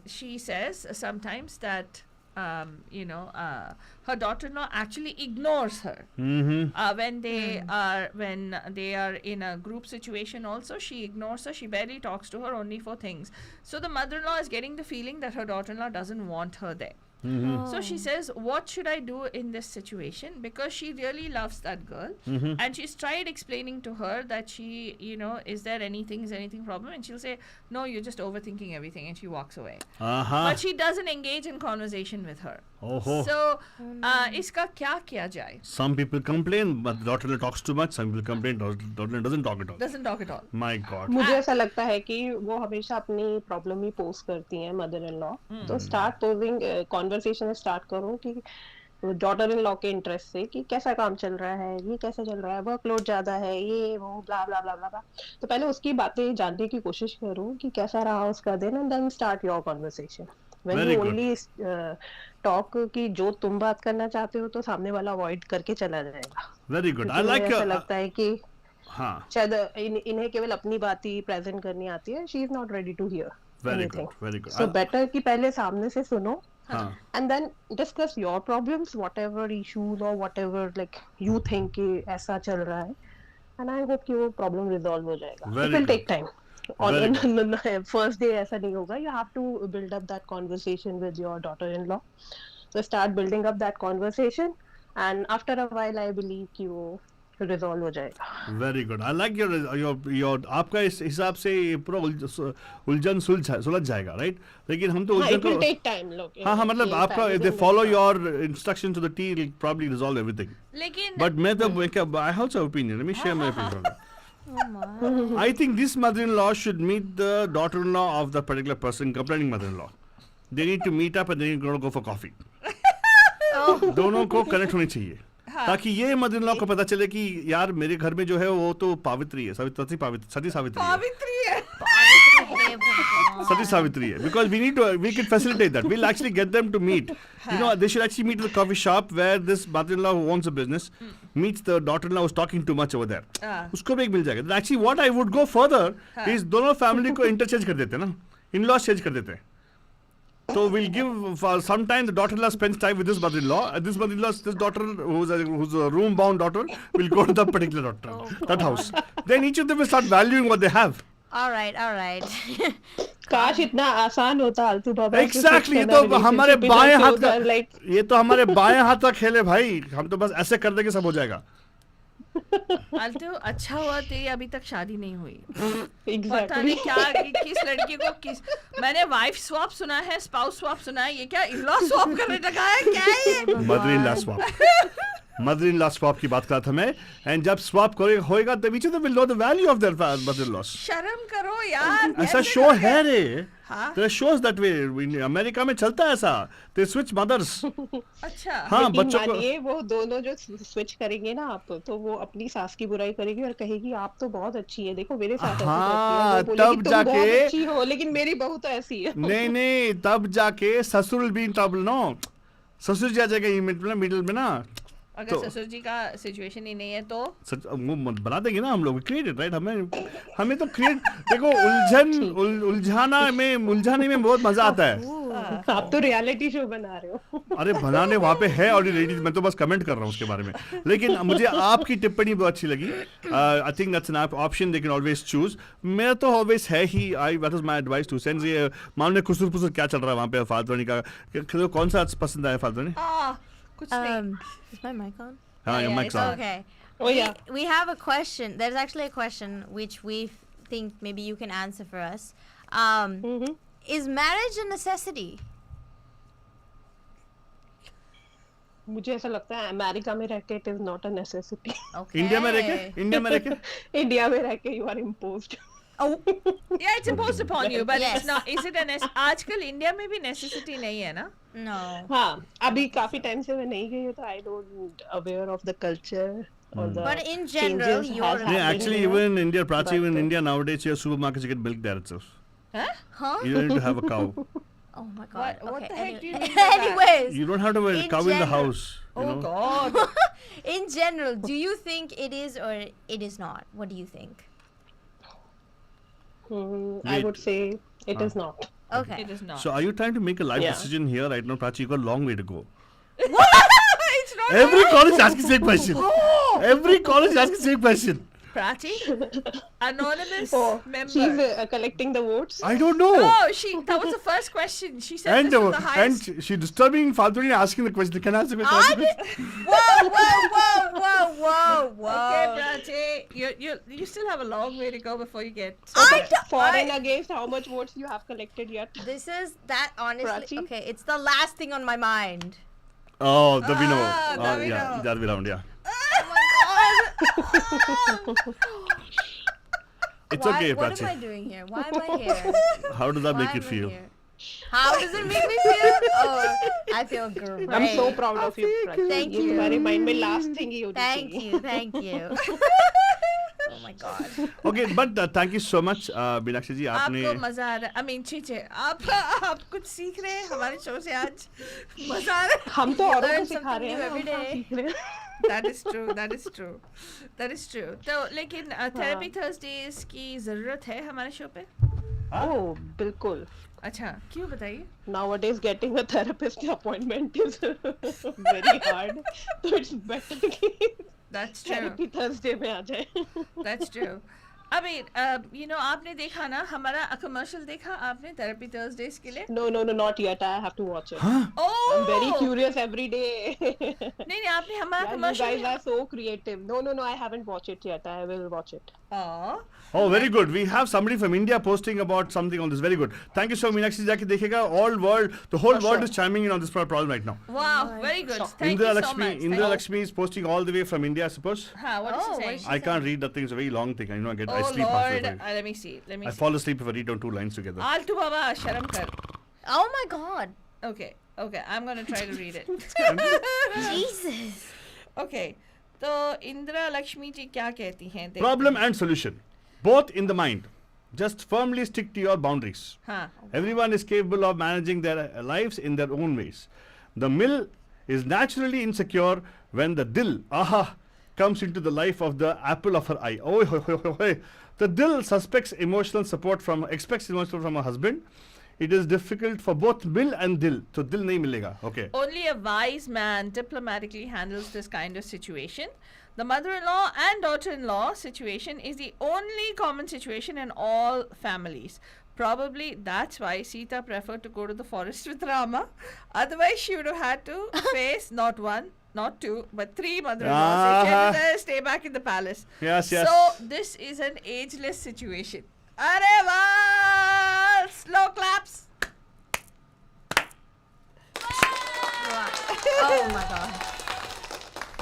she says sometimes that her daughter-in-law actually ignores her. When they are in a group situation also, she ignores her. She barely talks to her, only for things. So the mother-in-law is getting the feeling that her daughter-in-law doesn't want her there. So she says, what should I do in this situation? Because she really loves that girl. And she's tried explaining to her that she, is there anything problem? And she'll say, no, you're just overthinking everything. And she walks away. But she doesn't engage in conversation with her. So, iska kya kiya jaye? Some people complain, but daughter-in-law talks too much. Some people complain, daughter-in-law doesn't talk at all. My God. मुझे ऐसा लगता है कि वो हमेशा अपनी problem ही post करती हैं मदर इन लॉ. तो स्टार्ट पोजिंग कॉन्वर्सेशन स्टार्ट करो कि डॉटर इन लॉ के इंटरेस्ट से कि कैसा काम चल रहा है, ये कैसा चल रहा है, वर्कलोड ज्यादा है, ये वो ब्ला ब्ला ब्ला ब्ला. तो पहले उसकी बातें जानने की कोशिश करो कि कैसा रहा उसका दिन, and then start your conversation. When you only talk कि जो तुम बात करना चाहते हो तो सामने वाला अवॉइड करके चला जाएगा. Very good. I like. ऐसा लगता है कि हाँ, शायद इन्हें केवल अपनी बात ही प्रेजेंट करनी आती है. She is not ready to hear anything. Very good. So better कि पहले सामने से सुनो हाँ. and then discuss your problems, whatever issues or whatever like you think कि ऐसा चल रहा है, and I hope कि वो problem resolve हो जाएगा. It will take time. On first day ऐसा नहीं होगा. You have to build up that conversation with your daughter-in-law. So start building up that conversation, and after a while I believe कि वो resolve हो जाएगा. Very good. I like your आपका इस हिसाब से पूरा उलझन सुलझ जाएगा, right? लेकिन हम तो उलझन It will take time. Look. हाँ मतलब आपका if they follow your instructions to the T, it'll probably resolve everything. लेकिन But मैं तो I also have opinion. Let me share my opinion. I think this mother-in-law should meet the daughter-in-law of the particular person complaining mother-in-law. They need to meet up and they need to go for coffee. दोनों को connect होनी चाहिए ताकि ये mother-in-law को पता चले कि यार मेरे घर में जो है वो तो पावित्री है, सती सावित्री है. हे भगवान। Sati Savitri hai. Because we can facilitate that. We'll actually get them to meet. They should actually meet at the coffee shop where this mother-in-law who owns a business meets the daughter-in-law who's talking too much over there. उसको भी एक मिल जाएगा. Actually, what I would go further is दोनों family को interchange कर देते हैं ना. In-laws change कर देते हैं. So we'll give for some time the daughter-in-law spends time with this mother-in-law. This daughter who's a room-bound daughter will go to that particular daughter, that house. Then each of them will start valuing what they have. All right. काश इतना आसान होता आलतू बाबा। Exactly, ये तो हमारे बाएं हाथ का, ये तो हमारे बाएं हाथ का खेल है भाई। हम तो बस ऐसे कर देंगे सब हो जाएगा। आलतू अच्छा हुआ तेरी अभी तक शादी नहीं हुई। Exactly. पता नहीं क्या किस लड़की को किस, मैंने वाइफ स्वैप सुना है, स्पाउस स्वैप सुना है, ये क्या इन-लॉ स्वैप करने लगा है क्या ये? मदर-इन-लॉ स्वैप, मदर-इन-लॉ स्वैप की बात कर रहा था मैं। एंड जब स्वैप होएगा तब each of them will know the value of their mother-in-laws. शर्म करो यार। ऐसा शो है रे। हाँ? There are shows that way. America में चलता है ऐसा। They switch mothers. अच्छा। हाँ, लेकिन बच्चों को मानिए वो दोनों जो स्विच करेंगे ना आप, तो वो अपनी सास की बुराई करेगी और कहेगी आप तो बहुत अच्छी है, देखो मेरे साथ ऐसे हाँ, करती है। वो बोलेगी, तब तुम जाके- बहुत अच्छी हो लेकिन मेरी बहू तो ऐसी है। नहीं तब जाके ससुर will be in trouble, no? ससुर जी आ जाएगा मिडिल में ना। अगर तो- ससुर जी का सिचुएशन ही नहीं है तो वो बना देंगे ना हम लोग, क्रिएटेड राइट। हमें तो क्रिएट, देखो उलझाने में बहुत मजा आता है। आप तो रियलिटी शो बना रहे हो। अरे बनाने वहाँ पे है ऑलरेडी, मैं तो बस कमेंट कर रहा हूँ उसके बारे में। लेकिन मुझे आपकी टिप्पणी बहुत अच्छी लगी। I think that's an option they can always choose. मेरा तो ऑलवेज है ही, that was my advice to sense. ये मान लो कुसुर पुसुर क्या चल रहा है वहाँ पे फालतूनी का, कौन सा पसंद आया फालतूनी? कुछ नहीं। Is my mic on? हाँ, your mic's on. Okay. Oh yeah. We have a question. There's actually a question which we think maybe you can answer for us. Is marriage a necessity? मुझे ऐसा लगता है America में रह के it is not a necessity. Okay. India में रह के इंडिया में रह के you are imposed. Yeah, it's imposed upon you, but Yes. it's not. Is it आजकल इंडिया में भी नेसेसिटी नहीं है ना? No. हाँ, अभी काफी टाइम से मैं नहीं गई हूँ तो I don't aware of the culture और the But in general, changes you're has Yeah, happened actually, here. even in India, Prachi, even in But- India nowadays, your supermarkets you get milk there itself. Huh? You don't need to have a cow. Oh my god. What Okay. the heck do you anyway- mean by that? Anyways, You don't have to have a In cow in the general- house. You Oh know? God. in general, do you think it is or it is not? What do you think? I Wait. would say it is not. Okay. It is not. So are you trying to make a life Yeah. decision here right now, Prachi? You got a long way to go. It's not. Every college is asking the same question. Every college is asking the same question. Prachi, anonymous Oh, member. she's collecting the votes. I don't know. Oh, that was the first question. She said And this was the highest. she disturbing Faltuni asking the question. Can I ask the question? Whoa. Okay, Prachi, you still have a long way to go before you get. For and against, how much votes you have collected yet? This is that honestly. Prachi? Okay, it's the last thing on my mind. Oh, that we know. that we Yeah, know. that we round. Yeah. It's Why, okay, what Prachi. am I doing here? Why am I here? How does that Why make you am I feel? here? How does it make me feel? Oh, I feel great. I'm so proud of you, Prachi. Thank ये you. तुम्हारे mind में last thing ही होनी Thank चाहिए। you, thank you. Oh my god. Okay, but thank you so much, Meenakshi ji. आपने आपको मजा आ रहा है? I mean, चीचे, आप कुछ सीख रहे हैं हमारे शो से आज? मजा आ रहा है? हम तो औरों को Learn सिखा something रहे new हैं, every हम कहाँ day. सीख रहे हैं? That is true. That is true. That is true. तो लेकिन थेरेपी थर्सडेज की जरूरत है हमारे शो पे? Oh, बिल्कुल। अच्छा, क्यों बताइए? Nowadays getting a therapist appointment is very hard. So it's better कि That's true. therapy Thursday में आ जाए। That's true. I mean, आपने देखा ना हमारा कमर्शियल देखा आपने थेरेपी थर्सडेज के लिए? No, not yet. I have to watch it. Oh! I'm very curious every day. नहीं आपने हमारा Yeah, you commercial guys are so creative. No, I haven't watched it yet. I will watch it. Oh, very good. We have somebody from India posting about something on this. Very good. Thank you so much. Meenakshi जाके देखेगा. The whole world is chiming in on this problem right now. Wow, very good. Thank Indra you so Lakshmi, much. Indra Lakshmi is posting all the way from India, I suppose. हाँ, what is Oh, she saying? I can't read that thing. It's a very long thing. I know I Oh sleep halfway Lord, through it. let me see. I fall asleep if I read down two lines together. Altu Baba, शर्म कर. Oh my god. Okay, I'm gonna try to read it. Jesus. Okay, तो इंदिरा लक्ष्मी जी क्या कहती हैं? देखते Problem हैं. and solution, both in the mind. Just firmly stick to your boundaries. हाँ Everyone is capable of managing their lives in their own ways. The mill is naturally insecure when the dil, comes into the life of the apple of her eye. Oh, the dil expects emotional support from her husband. It is difficult for both mill and dil. So dil nahi milega. Okay. Only a wise man diplomatically handles this kind of situation. The mother-in-law and daughter-in-law situation is the only common situation in all families. Probably that's why Sita preferred to go to the forest with Rama. Otherwise, she would have had to face not one, not two, but three mother-in-laws. She had to stay back in the palace. Yes. So this is an ageless situation. Arey wow! Slow claps. Oh my god.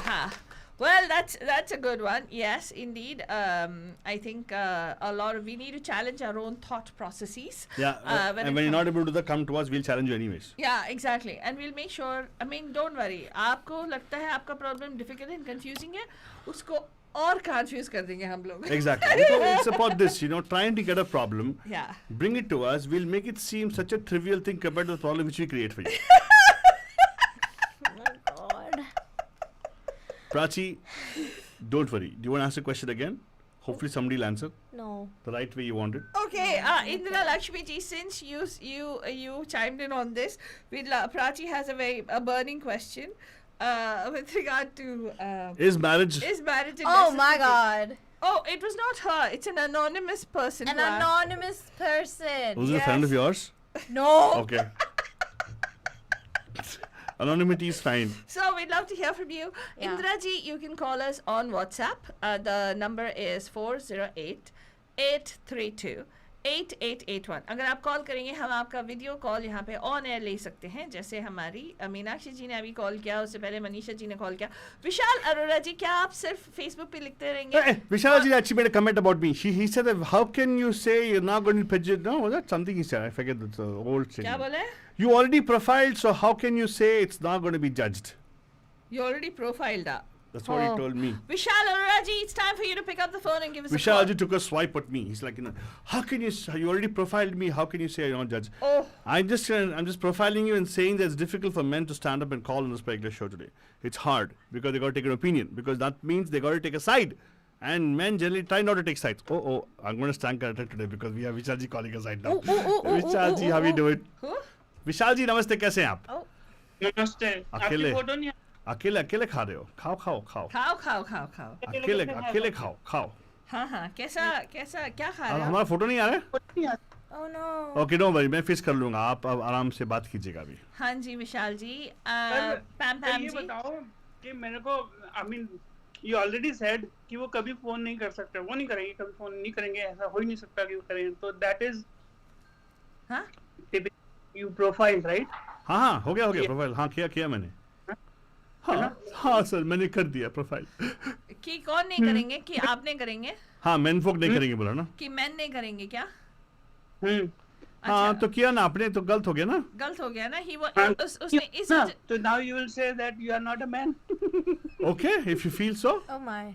Ha. Well, that's a good one. Yes, indeed. I think we need to challenge our own thought processes. Yeah. And when you're not able to do that, come to us. We'll challenge you anyways. Yeah, exactly. And we'll make sure. I mean, don't worry. आपको लगता है आपका problem difficult and confusing है, उसको और confuse कर देंगे हम लोग. Exactly. It's about this, trying to get a problem. Yeah. Bring it to us. We'll make it seem such a trivial thing compared to the problem which we create for you. Prachi, don't worry. Do you want to ask a question again? Hopefully somebody will answer No. the right way you want it. Okay, Indra Lakshmi ji, since you chimed in on this, Prachi has a burning question with regard to Is marriage? a Oh my necessity? god. Oh, it was not her. It's an anonymous person. An who asked. anonymous person. Was it a friend of yours? No. Okay. Anonymity is fine. So we'd love to hear from you. Yeah. Indra ji, you can call us on WhatsApp. The number is 408-832-8881. अगर आप call करेंगे हम आपका video call यहाँ पे on air ले सकते हैं, जैसे हमारी मीनाक्षी जी ने अभी कॉल किया, उससे पहले मनीषा जी ने कॉल किया. विशाल अरोड़ा जी, क्या आप सिर्फ फेसबुक पे लिखते रहेंगे? Hey, Vishal ji actually made a comment about me. He said that how can you say you're not going to prejudice? No, was that something he said? I forget the old thing. क्या बोले? You already profiled, so how can you say it's not going to be judged? You already profiled her. That's what he told me. Vishal Arora ji, it's time for you to pick up the phone and give us a Vishal call. ji took a swipe at me. He's like, how can you already profiled me? How can you say you're not judged? Oh. I'm just profiling you and saying that it's difficult for men to stand up and call on this particular show today. It's hard because they got to take an opinion, because that means they got to take a side. And men generally try not to take sides. I'm going to stand corrected today because we have Vishal ji calling a side now. Vishal ji, how you doing? Who? विशाल जी नमस्ते, कैसे हैं आप? नमस्ते. अकेले आपकी photo नहीं अकेले खा रहे हो? खाओ खाओ अकेले खाओ. हाँ कैसा क्या खा रहे हो? हमारा फोटो नहीं आ रहा है? Oh no. Okay, don't worry, मैं फिक्स कर लूंगा. आप अब आराम से बात कीजिएगा अभी. हाँ जी विशाल जी. पैम ये जी बताओ कि मेरे को you already said कि वो कभी फोन नहीं कर सकते, वो नहीं करेंगे, कभी फोन नहीं करेंगे, ऐसा हो ही नहीं सकता कि वो करें. तो that is हाँ you profile, right? हाँ हो गया प्रोफाइल. हाँ किया मैंने. हाँ सर, मैंने कर दिया प्रोफाइल. कि कौन नहीं करेंगे, कि आपने करेंगे? हाँ, मेन फोक नहीं करेंगे बोला ना. कि मैन नहीं करेंगे क्या? हाँ तो किया ना आपने, तो गलत हो गया ना. गलत हो गया ना. उसने इस So now you will say that you are not a man. Okay, if you feel so. Oh my.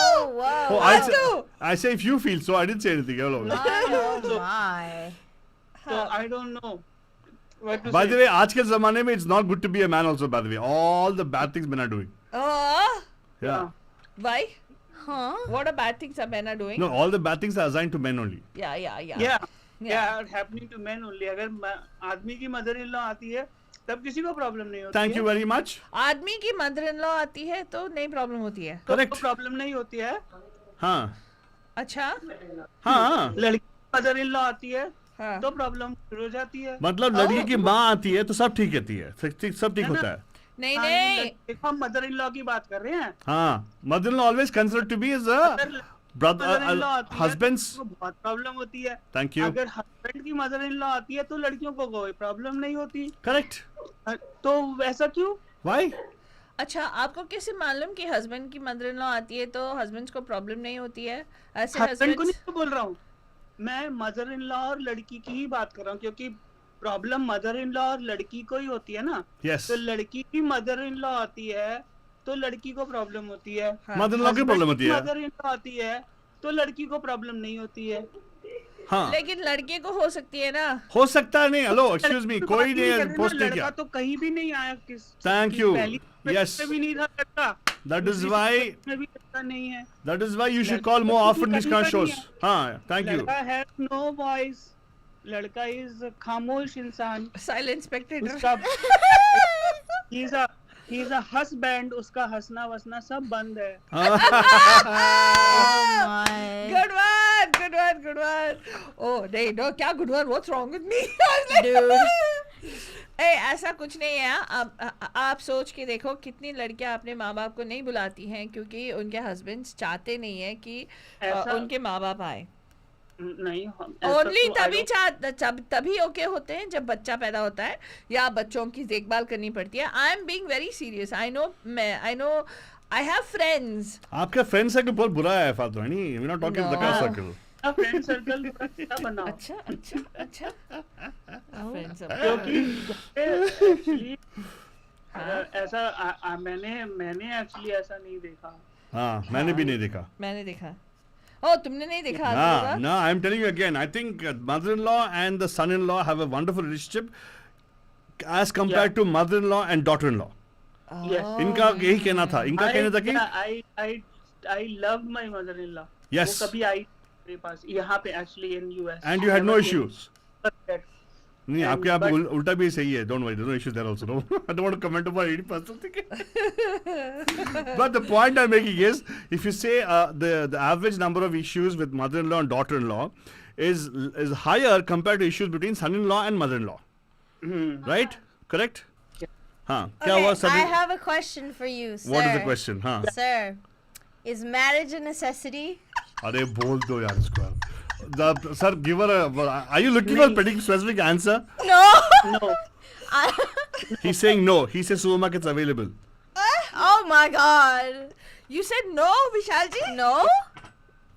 Oh, wow. I say if you feel so. I didn't say anything. Oh my. So I don't know what to By say. the way, आज के ज़माने में it's not good to be a man also. By the way, all the bad things men are doing. Yeah. Why? Huh? What are bad things are men are doing? No, all the bad things are assigned to men only. Yeah, happening to men only. अगर आदमी की mother in law आती है तब किसी को problem नहीं होती. Thank you very much. आदमी की मदर इन लॉ आती है तो नहीं प्रॉब्लम होती है. Correct. प्रॉब्लम नहीं होती है. हाँ. अच्छा. हाँ. लड़की की मदर इन लॉ आती है हाँ. तो प्रॉब्लम शुरू हो जाती है. मतलब लड़की की माँ आती है तो सब ठीक रहती है, सब ठीक होता है. नहीं हम मदर इन लॉ की बात कर रहे हैं. हाँ, mother in law always considered to be as a brother husbands. बहुत प्रॉब्लम होती है. Thank you. अगर हस्बैंड की मदर इन लॉ आती है तो लड़कियों को कोई प्रॉब्लम नहीं होती. करेक्ट. तो ऐसा क्यों? व्हाई? अच्छा, आपको कैसे मालूम कि हस्बैंड की मदर इन लॉ आती है तो हस्बैंड्स को प्रॉब्लम नहीं होती है? ऐसे हस्बैंड को नहीं बोल रहा हूँ मैं, मदर इन लॉ और लड़की की ही बात कर रहा हूँ, क्योंकि प्रॉब्लम मदर इन लॉ और लड़की को ही होती है ना. Yes. तो लड़की की मदर इन लॉ आती है तो लड़की को प्रॉब्लम होती है. मदर इन लॉ की प्रॉब्लम होती है. मदर इन लॉ आती है तो लड़की को प्रॉब्लम नहीं होती है। हाँ लेकिन लड़के को हो सकती है ना। हो सकता है नहीं, हेलो एक्सक्यूज मी, कोई नहीं है पोस्ट नहीं लड़का किया। तो कहीं भी नहीं आया किस थैंक किस यू, पहली यस, में भी नहीं था लड़का, दैट इज दूसरी व्हाई, में भी लड़का नहीं है। That is why you should call more often this kind of shows. हाँ थैंक यू। लड़का है नो वॉइस, लड़का इज खामोश इंसान, साइलेंट स्पेक्टेटर। उसका ही इज अ हस्बैंड, उसका हंसना वसना सब बंद है। Good one, good one, good one. Oh नहीं, नो, क्या good one? What's wrong with me? ए, ऐसा कुछ नहीं है। आप सोच के देखो कितनी लड़कियां अपने माँ बाप को नहीं बुलाती हैं क्योंकि उनके हस्बैंड्स चाहते नहीं है कि उनके माँ बाप आए। नहीं, ओनली तभी ओके होते हैं जब बच्चा पैदा होता है या बच्चों की देखभाल करनी पड़ती है। I am being very serious. I know I have friends. आपका फ्रेंड सर्कल बहुत बुरा है फालतू, नहीं, we not talking the kind circle. Friend circle अच्छा बनाओ। अच्छा फ्रेंड सर्कल, क्योंकि एक्चुअली ऐसा मैंने एक्चुअली ऐसा नहीं देखा। हाँ मैंने भी नहीं देखा। मैंने देखा। Oh, तुमने नहीं देखा? No, I am telling you again. I think mother-in-law and the son-in-law have a wonderful relationship as compared to mother-in-law and daughter-in-law. Yes. इनका यही कहना था। इनका कहना था कि I love my mother-in-law. Yes. वो कभी आई मेरे पास यहाँ पे actually in US. And you had no issues. नहीं, आपके आप but- उल्टा भी सही है. Don't worry, there's no issues there also. No, I don't want to comment about any personal thing. But the point I'm making is, if you say the average number of issues with mother-in-law and daughter-in-law is higher compared to issues between son-in-law and mother-in-law, right? Correct? हाँ. क्या हुआ Okay, I have a question for you, sir. What is the question? हाँ. Sir, is marriage a necessity? अरे बोल दो यार इसको यार. Sir, give her a. Are you looking for a particular specific answer? No. No. He's saying no. He says supermarket's available. Oh my God. You said no, Vishal ji? No.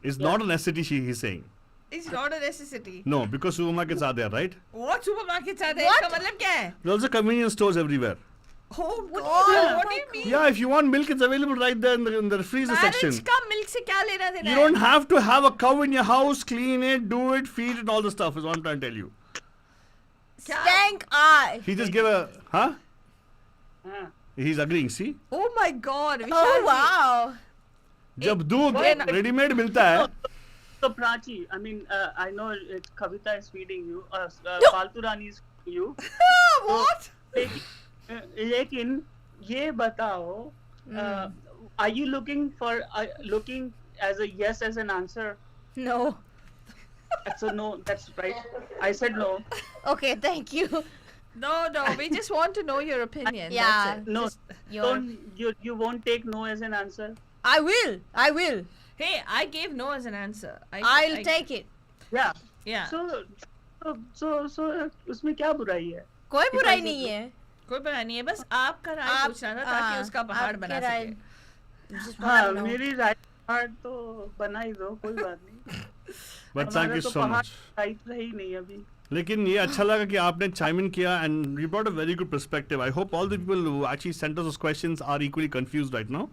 It's not a necessity. He's saying It's not a necessity. no because supermarkets are there, right? What supermarkets are there? इसका मतलब क्या है? There's also convenience stores everywhere. Oh God, what do you mean? Yeah, if you want milk, it's available right there in the freezer section. Marriage का milk से क्या लेना देना You है? don't have to have a cow in your house, clean it, do it, feed it, all the stuff. Is what I'm trying to tell you. Stank eye. He just gave a huh? हाँ. He's agreeing. See? Oh my God, Vishal Oh ji. wow. जब दूध readymade मिलता है. So Prachi, I mean, I know Kavita is feeding you, Faltu Rani is feeding you. What? लेकिन ये बताओ, are you looking as a yes as an answer? No. So no, that's right. I said no. Okay, thank you. No, we just want to know your opinion. Yeah. That's it. No, Your- you won't take no as an answer. I will. Hey, I gave no as an answer. I'll take it. Yeah. Yeah. So उसमें क्या बुराई है? कोई बुराई नहीं है. कोई बुराई नहीं है, बस आपका राय पूछना था ताकि उसका पहाड़ बना सके. Just wanna हाँ, know. मेरी राय तो बना ही दो, कोई बात नहीं. But thank you तो so पहाड़ much. राइट रही नहीं अभी. लेकिन ये अच्छा लगा कि आपने chime in किया and you brought a very good perspective. I hope all the people who actually sent us those questions are equally confused right now.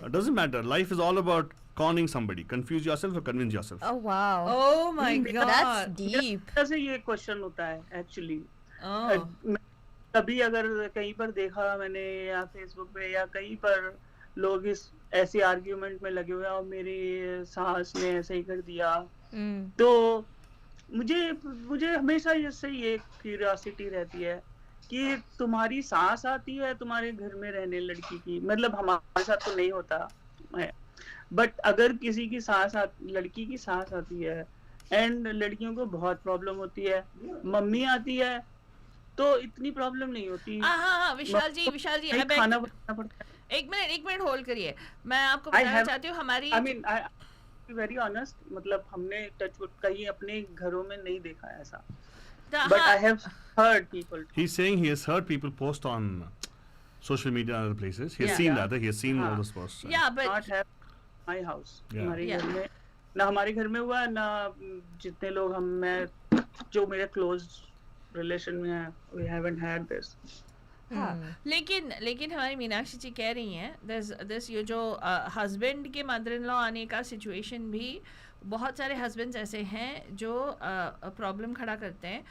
It doesn't matter. Life is all about conning somebody. Confuse yourself or convince yourself. Oh wow. Oh my God. That's deep. ऐसे ये question होता है actually. Oh. कभी अगर कहीं पर देखा मैंने या फेसबुक पे या कहीं पर लोग इस ऐसे आर्ग्यूमेंट में लगे हुए हैं और मेरी सास ने ऐसे ही कर दिया, तो मुझे हमेशा इससे ये क्यूरियोसिटी रहती है कि तुम्हारी सास आती है तुम्हारे घर में रहने लड़की की, मतलब हमारे साथ तो नहीं होता है, बट अगर किसी की लड़की की सास आती है एंड लड़कियों को बहुत प्रॉब्लम होती है, मम्मी आती है तो इतनी प्रॉब्लम नहीं होती. हाँ, विशाल जी खाना बनाना पड़ता है. एक मिनट होल्ड करिए. मैं आपको बताना चाहती हूँ हमारी वेरी ऑनेस्ट, मतलब हमने टचवुड कहीं अपने घरों में नहीं देखा ऐसा. हाँ, But I have heard people. He's saying he has heard people post on social media and other places. He has seen that. He has seen all those posts. Yeah, but Not have my house. Yeah. हमारे घर में ना हमारे घर में हुआ ना जितने लोग जो मेरे क्लोज रिलेशन में हैं, we haven't had this. हाँ, लेकिन हमारी मीनाक्षी जी कह रही हैं this ये जो हस्बैंड के मदर इन लॉ आने का सिचुएशन भी बहुत सारे husbands ऐसे हैं जो problem खड़ा करते हैं,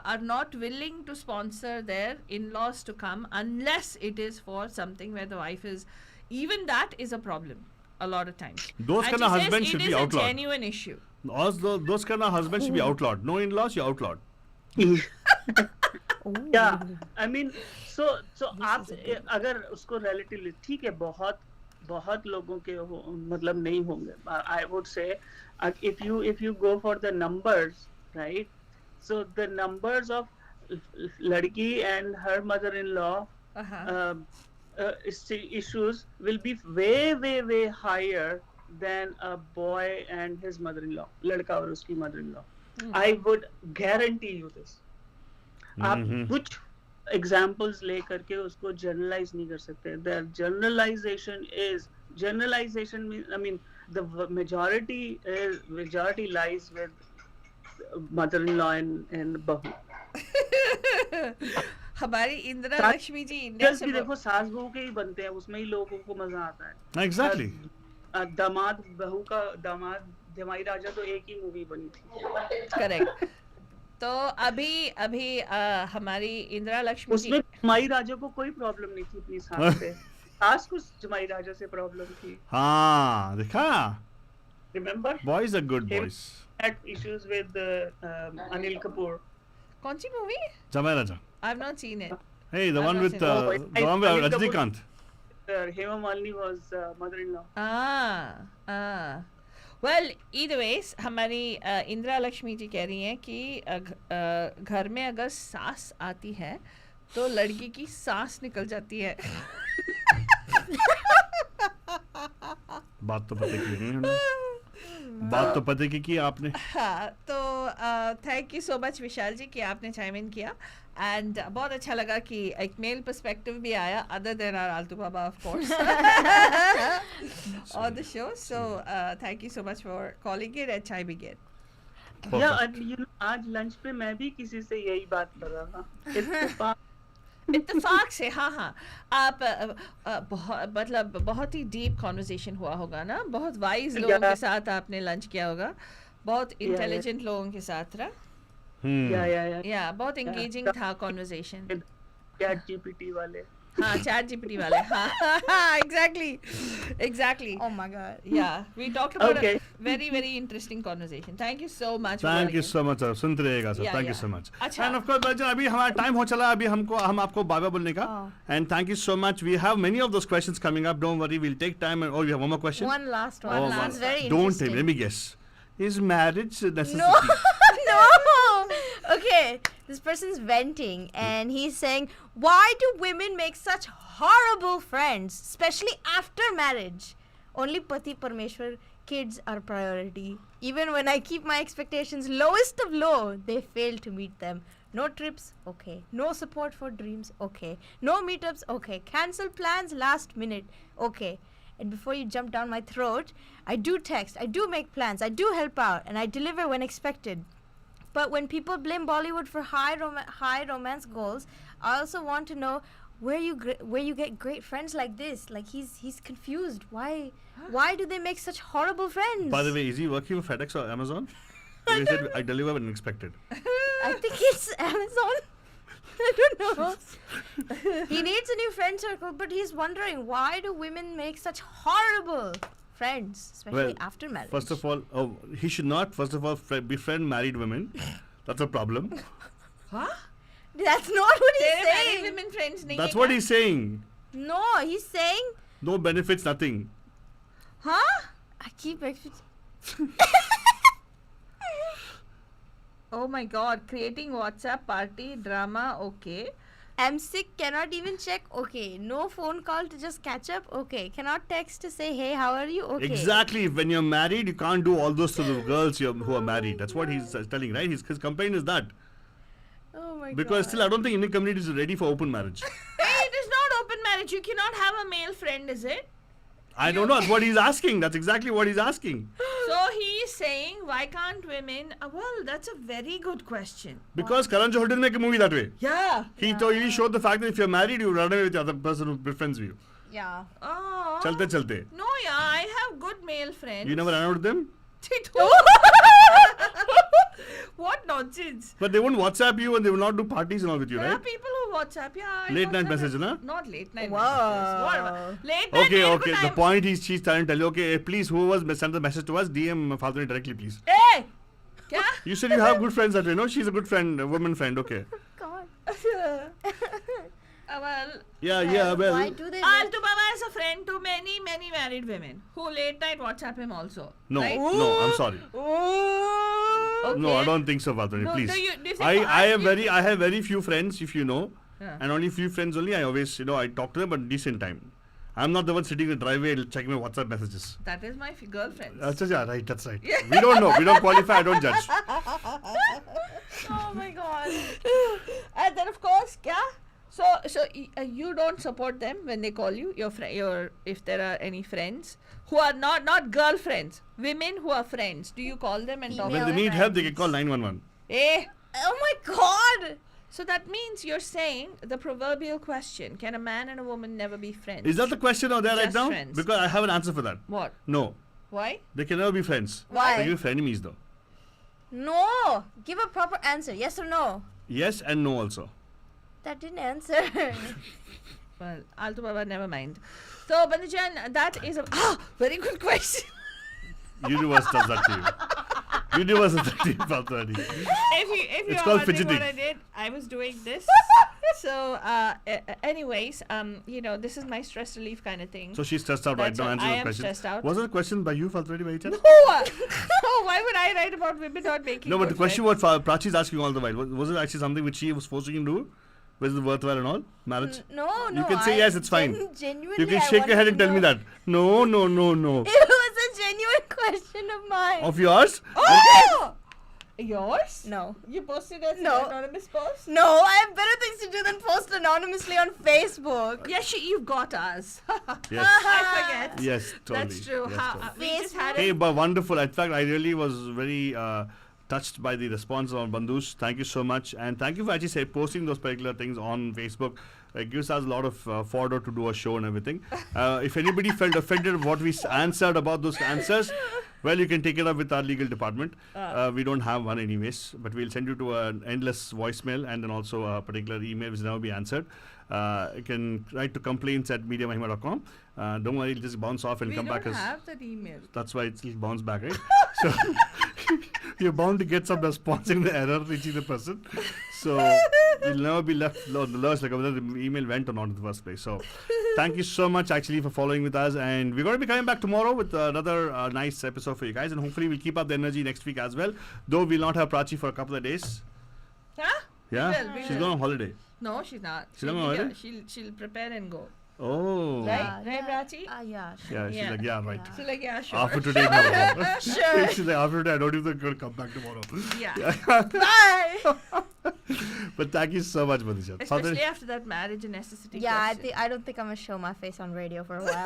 are not willing to sponsor their in-laws to come unless it is for something where the wife is, even that is a problem a lot of times. Those And kind of she says husbands should it be is a outlawed. genuine issue. Those kind of husbands should be outlawed. No in-laws, you're outlawed. Yeah, I mean, so आप अगर उसको relatively ठीक है, बहुत लोगों के मतलब नहीं होंगे. I would say if you go for the numbers, right? So the numbers of लड़की and her mother-in-law issues will be way higher than a boy and his mother-in-law, लड़का और उसकी mother-in-law. I would guarantee you this. आप कुछ examples ले करके उसको generalize नहीं कर सकते. The generalization means, I mean, the majority lies with mother-in-law and बहू. हमारी इंदिरा लक्ष्मी जी इंडिया से देखो सास बहू के ही बनते हैं, उसमें ही लोगों को मजा आता है. Exactly. दामाद बहू का दामाद जमाई राजा तो एक ही मूवी बनी थी. करेक्ट. तो अभी हमारी इंदिरा लक्ष्मी जी, उसमें जमाई राजा को कोई प्रॉब्लम नहीं थी अपनी सास से. सास को जमाई राजा से प्रॉब्लम थी. हाँ, देखा. Remember? Boys are good boys. Had issues with Anil Kapoor. कौन सी मूवी? जमाई राजा. I've not seen it. Hey, the one with Rajnikant. Hema Malini was mother-in-law. Well, either ways, हमारी इंदिरा लक्ष्मी जी कह रही हैं कि घर में अगर सास आती है तो लड़की की सांस निकल जाती है. बात तो पता की नहीं है. बात तो पता की आपने. हाँ, तो थैंक यू सो मच विशाल जी कि आपने चाइम इन किया, एंड बहुत अच्छा लगा कि एक मेल पर्सपेक्टिव भी आया अदर देन आवर आल्तू बाबा of course on the show. So thank you so much for calling it and chiming in. आज लंच पे मैं भी किसी से यही बात कर रहा था. इत्तेफाक से. हाँ, आप बहुत ही डीप कॉन्वर्सेशन हुआ होगा ना, बहुत वाइज लोगों के साथ आपने लंच किया होगा, बहुत इंटेलिजेंट लोगों के साथ रहा. या बहुत एंगेजिंग था कॉन्वर्सेशन. चैट जीपीटी वाले. हाँ, चैट जीपीटी वाले. हाँ, exactly. Oh my god. Yeah, we talked about a very interesting conversation. Thank you so much. Thank you so much sir. सुनते रहिएगा sir. Thank you so much. And of course अभी हमारा time हो चला, अभी हम आपको बाय बाय बोलने का. And thank you so much. We have many of those questions coming up. Don't worry, we'll take time. And we have one more question. One last one. It's very Don't interesting. let me guess. Is marriage a necessity? No. Okay, this person's venting and he's saying, why do women make such horrible friends, especially after marriage? Only Pati Parmeshwar kids are priority. Even when I keep my expectations lowest of low, they fail to meet them. No trips, okay. No support for dreams, okay. No meetups, okay. Cancel plans last minute, okay. And before you jump down my throat, I do text, I do make plans, I do help out, and I deliver when expected. But when people blame Bollywood for high romance goals, I also want to know where you get great friends like this. Like he's confused. Why do they make such horrible friends? By the way, is he working for FedEx or Amazon? He said I deliver when expected. I think it's Amazon. I don't know. He needs a new friend circle, but he's wondering why do women make such horrible friends, especially after marriage. First of all, he should not befriend married women. That's a problem. Huh? That's not what he's saying. Married women friends नहीं. That's what he's saying. No, he's saying no benefits, nothing. Huh? I keep Oh my god, creating WhatsApp party drama, okay. I'm sick, cannot even check, okay. No phone call to just catch up, okay. Cannot text to say, hey, how are you, okay. Exactly. When you're married, you can't do all those to the girls who are married. That's what he's telling, right? His complaint is that. Oh my god. Because still, I don't think Indian community is ready for open marriage. Hey, it is not open marriage. You cannot have a male friend, is it? I don't know. That's what he's asking. That's exactly what he's asking. So he's saying, why can't women? Well, that's a very good question. Because Karan Johar didn't make a movie that way. Yeah. He showed the fact that if you're married, you run away with the other person who befriends you. Yeah. Oh. Chalte. No, yeah, I have good male friends. You never ran out with them? What nonsense. But they won't WhatsApp you and they will not do parties and all with you, There are right? people who WhatsApp. Yeah. I Late night WhatsApp message, them. na? Not late night Wow. messages. What? Late night. Okay, मेरे को okay. The time- point is she's trying to tell you, okay, please, whoever sent the message to us, DM Phaltu directly, please. Hey. क्या? You said you have good friends that way, no? She's a good friend, a woman friend, okay. God. Well. Yeah, well. Why do they? Altu Baba is a friend to many married women who late night WhatsApp him also. No, right? no, I'm sorry. Okay. No, I don't think so, Phaltu, No, please. do you ask I have very few friends, if you know, Yeah. and only few friends only. I always, I talk to them, but decent time. I'm not the one sitting in the driveway checking my WhatsApp messages. That is my girlfriend. Yeah, right, that's right. We don't know. We don't qualify. I don't judge. Oh my god. And then of course, yeah. So you don't support them when they call you, your if there are any friends who are not girlfriends, women who are friends. Do you call them and talk? When they need help, they can call 911. Eh. Oh my God. So that means you're saying the proverbial question: can a man and a woman never be friends? Is that the question out there right Just now? friends. Because I have an answer for that. What? No, Why? they can never be friends. Why? They can be frenemies though. No. Give a proper answer. Yes or no? Yes and no also. That didn't answer. Well, Altu Baba, never mind. So, Bandhujan, that is a very good question. Universe does that to you. Universe does that to you, Phaltu. If you It's are called wondering fidgeting. what I did, I was doing this. So, anyways, this is my stress relief kind of thing. So she's stressed out That's right now. what- Answer I the am question. stressed out. Was it a question by you, Phaltu, by any chance? No, why would I write about women not making No, but good the question friends? what Prachi is asking all the while, was it actually something which she was forcing you to do? Was it worthwhile and all? Marriage? No. You can say yes, it's fine. Genuinely, You can I shake your wanted head to and tell me know. that. No. It was a genuine question of mine. Of yours? Oh! Yours? No. You posted as No. an anonymous post? No, I have better things to do than post anonymously on Facebook. Yeah, you got us. Yes. I forget. Yes, totally. That's true. Yes, totally. We just had Hey, a but wonderful. In fact, I really was very touched by the response on Bandhu's. Thank you so much. And thank you for actually posting those particular things on Facebook. It gives us a lot of fodder to do a show and everything. If anybody felt offended of what we answered about those answers, well, you can take it up with our legal department. We don't have one anyways, but we'll send you to an endless voicemail and then also a particular email which will never be answered. You can write to complaints@mediamahima.com. Don't worry, it'll just bounce off and we come back don't as... have that email. That's why it'll bounce back, right? So you're bound to get some response in the error reaching the person. So you'll never be left on the lurch like whether the email went or not in the first place. So thank you so much actually for following with us. And we're going to be coming back tomorrow with another nice episode for you guys. And hopefully we'll keep up the energy next week as well. Though we'll not have Prachi for a couple of days. Huh? Yeah? We She's will. going on holiday. No, she's not. She's not on holiday? She'll prepare and go. Oh. Right? Right, Prachi? Yeah. Yeah, she's Yeah. like, yeah, right. She's like, yeah, sure. After today, no. Sure. She's like, after today, I don't even going to come back tomorrow. Yeah. Bye. But thank you so much, Madhisha. Especially after that marriage and necessity Yeah, question. I don't think I'm gonna show my face on radio for a while.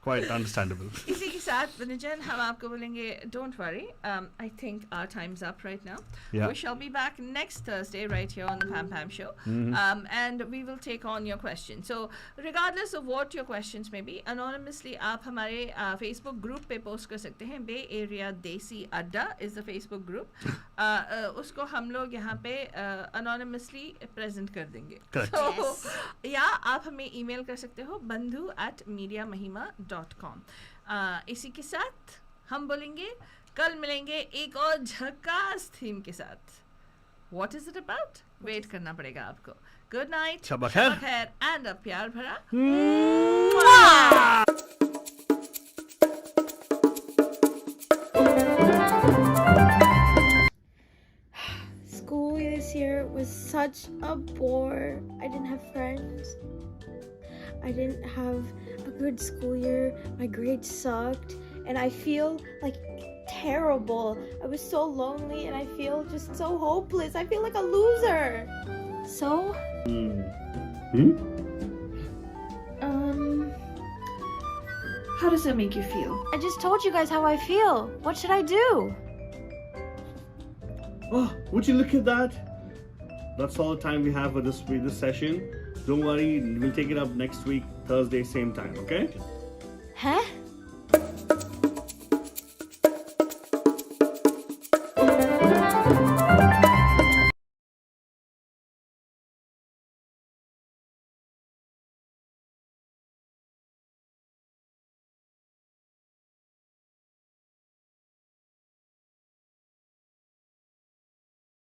Quite understandable. इसी के साथ बनिजन हम आपको बोलेंगे don't worry. I think our time's up right now. Yeah. We shall be back next Thursday right here on the PamPam show. And we will take on your questions. So regardless of what your questions may be, anonymously आप हमारे Facebook group पे post कर सकते हैं. Bay Area Desi Adda is the Facebook group. उसको हम लोग यहाँ पे anonymously present कर देंगे. Correct. So, या आप हमें email कर सकते हो bandhu@mediamahima.com. इसी के साथ हम बोलेंगे कल मिलेंगे एक और झकास थीम के साथ. What is it about? Wait करना पड़ेगा आपको. Good night. शब खैर. खैर and a प्यार भरा. School this year was such a bore. I didn't have friends. I didn't have a good school year. My grades sucked. And I feel like terrible. I was so lonely and I feel just so hopeless. I feel like a loser. So, How does that make you feel? I just told you guys how I feel. What should I do? Oh, would you look at that? That's all the time we have for this session. Don't worry, we'll take it up next week, Thursday, same time, okay? Huh?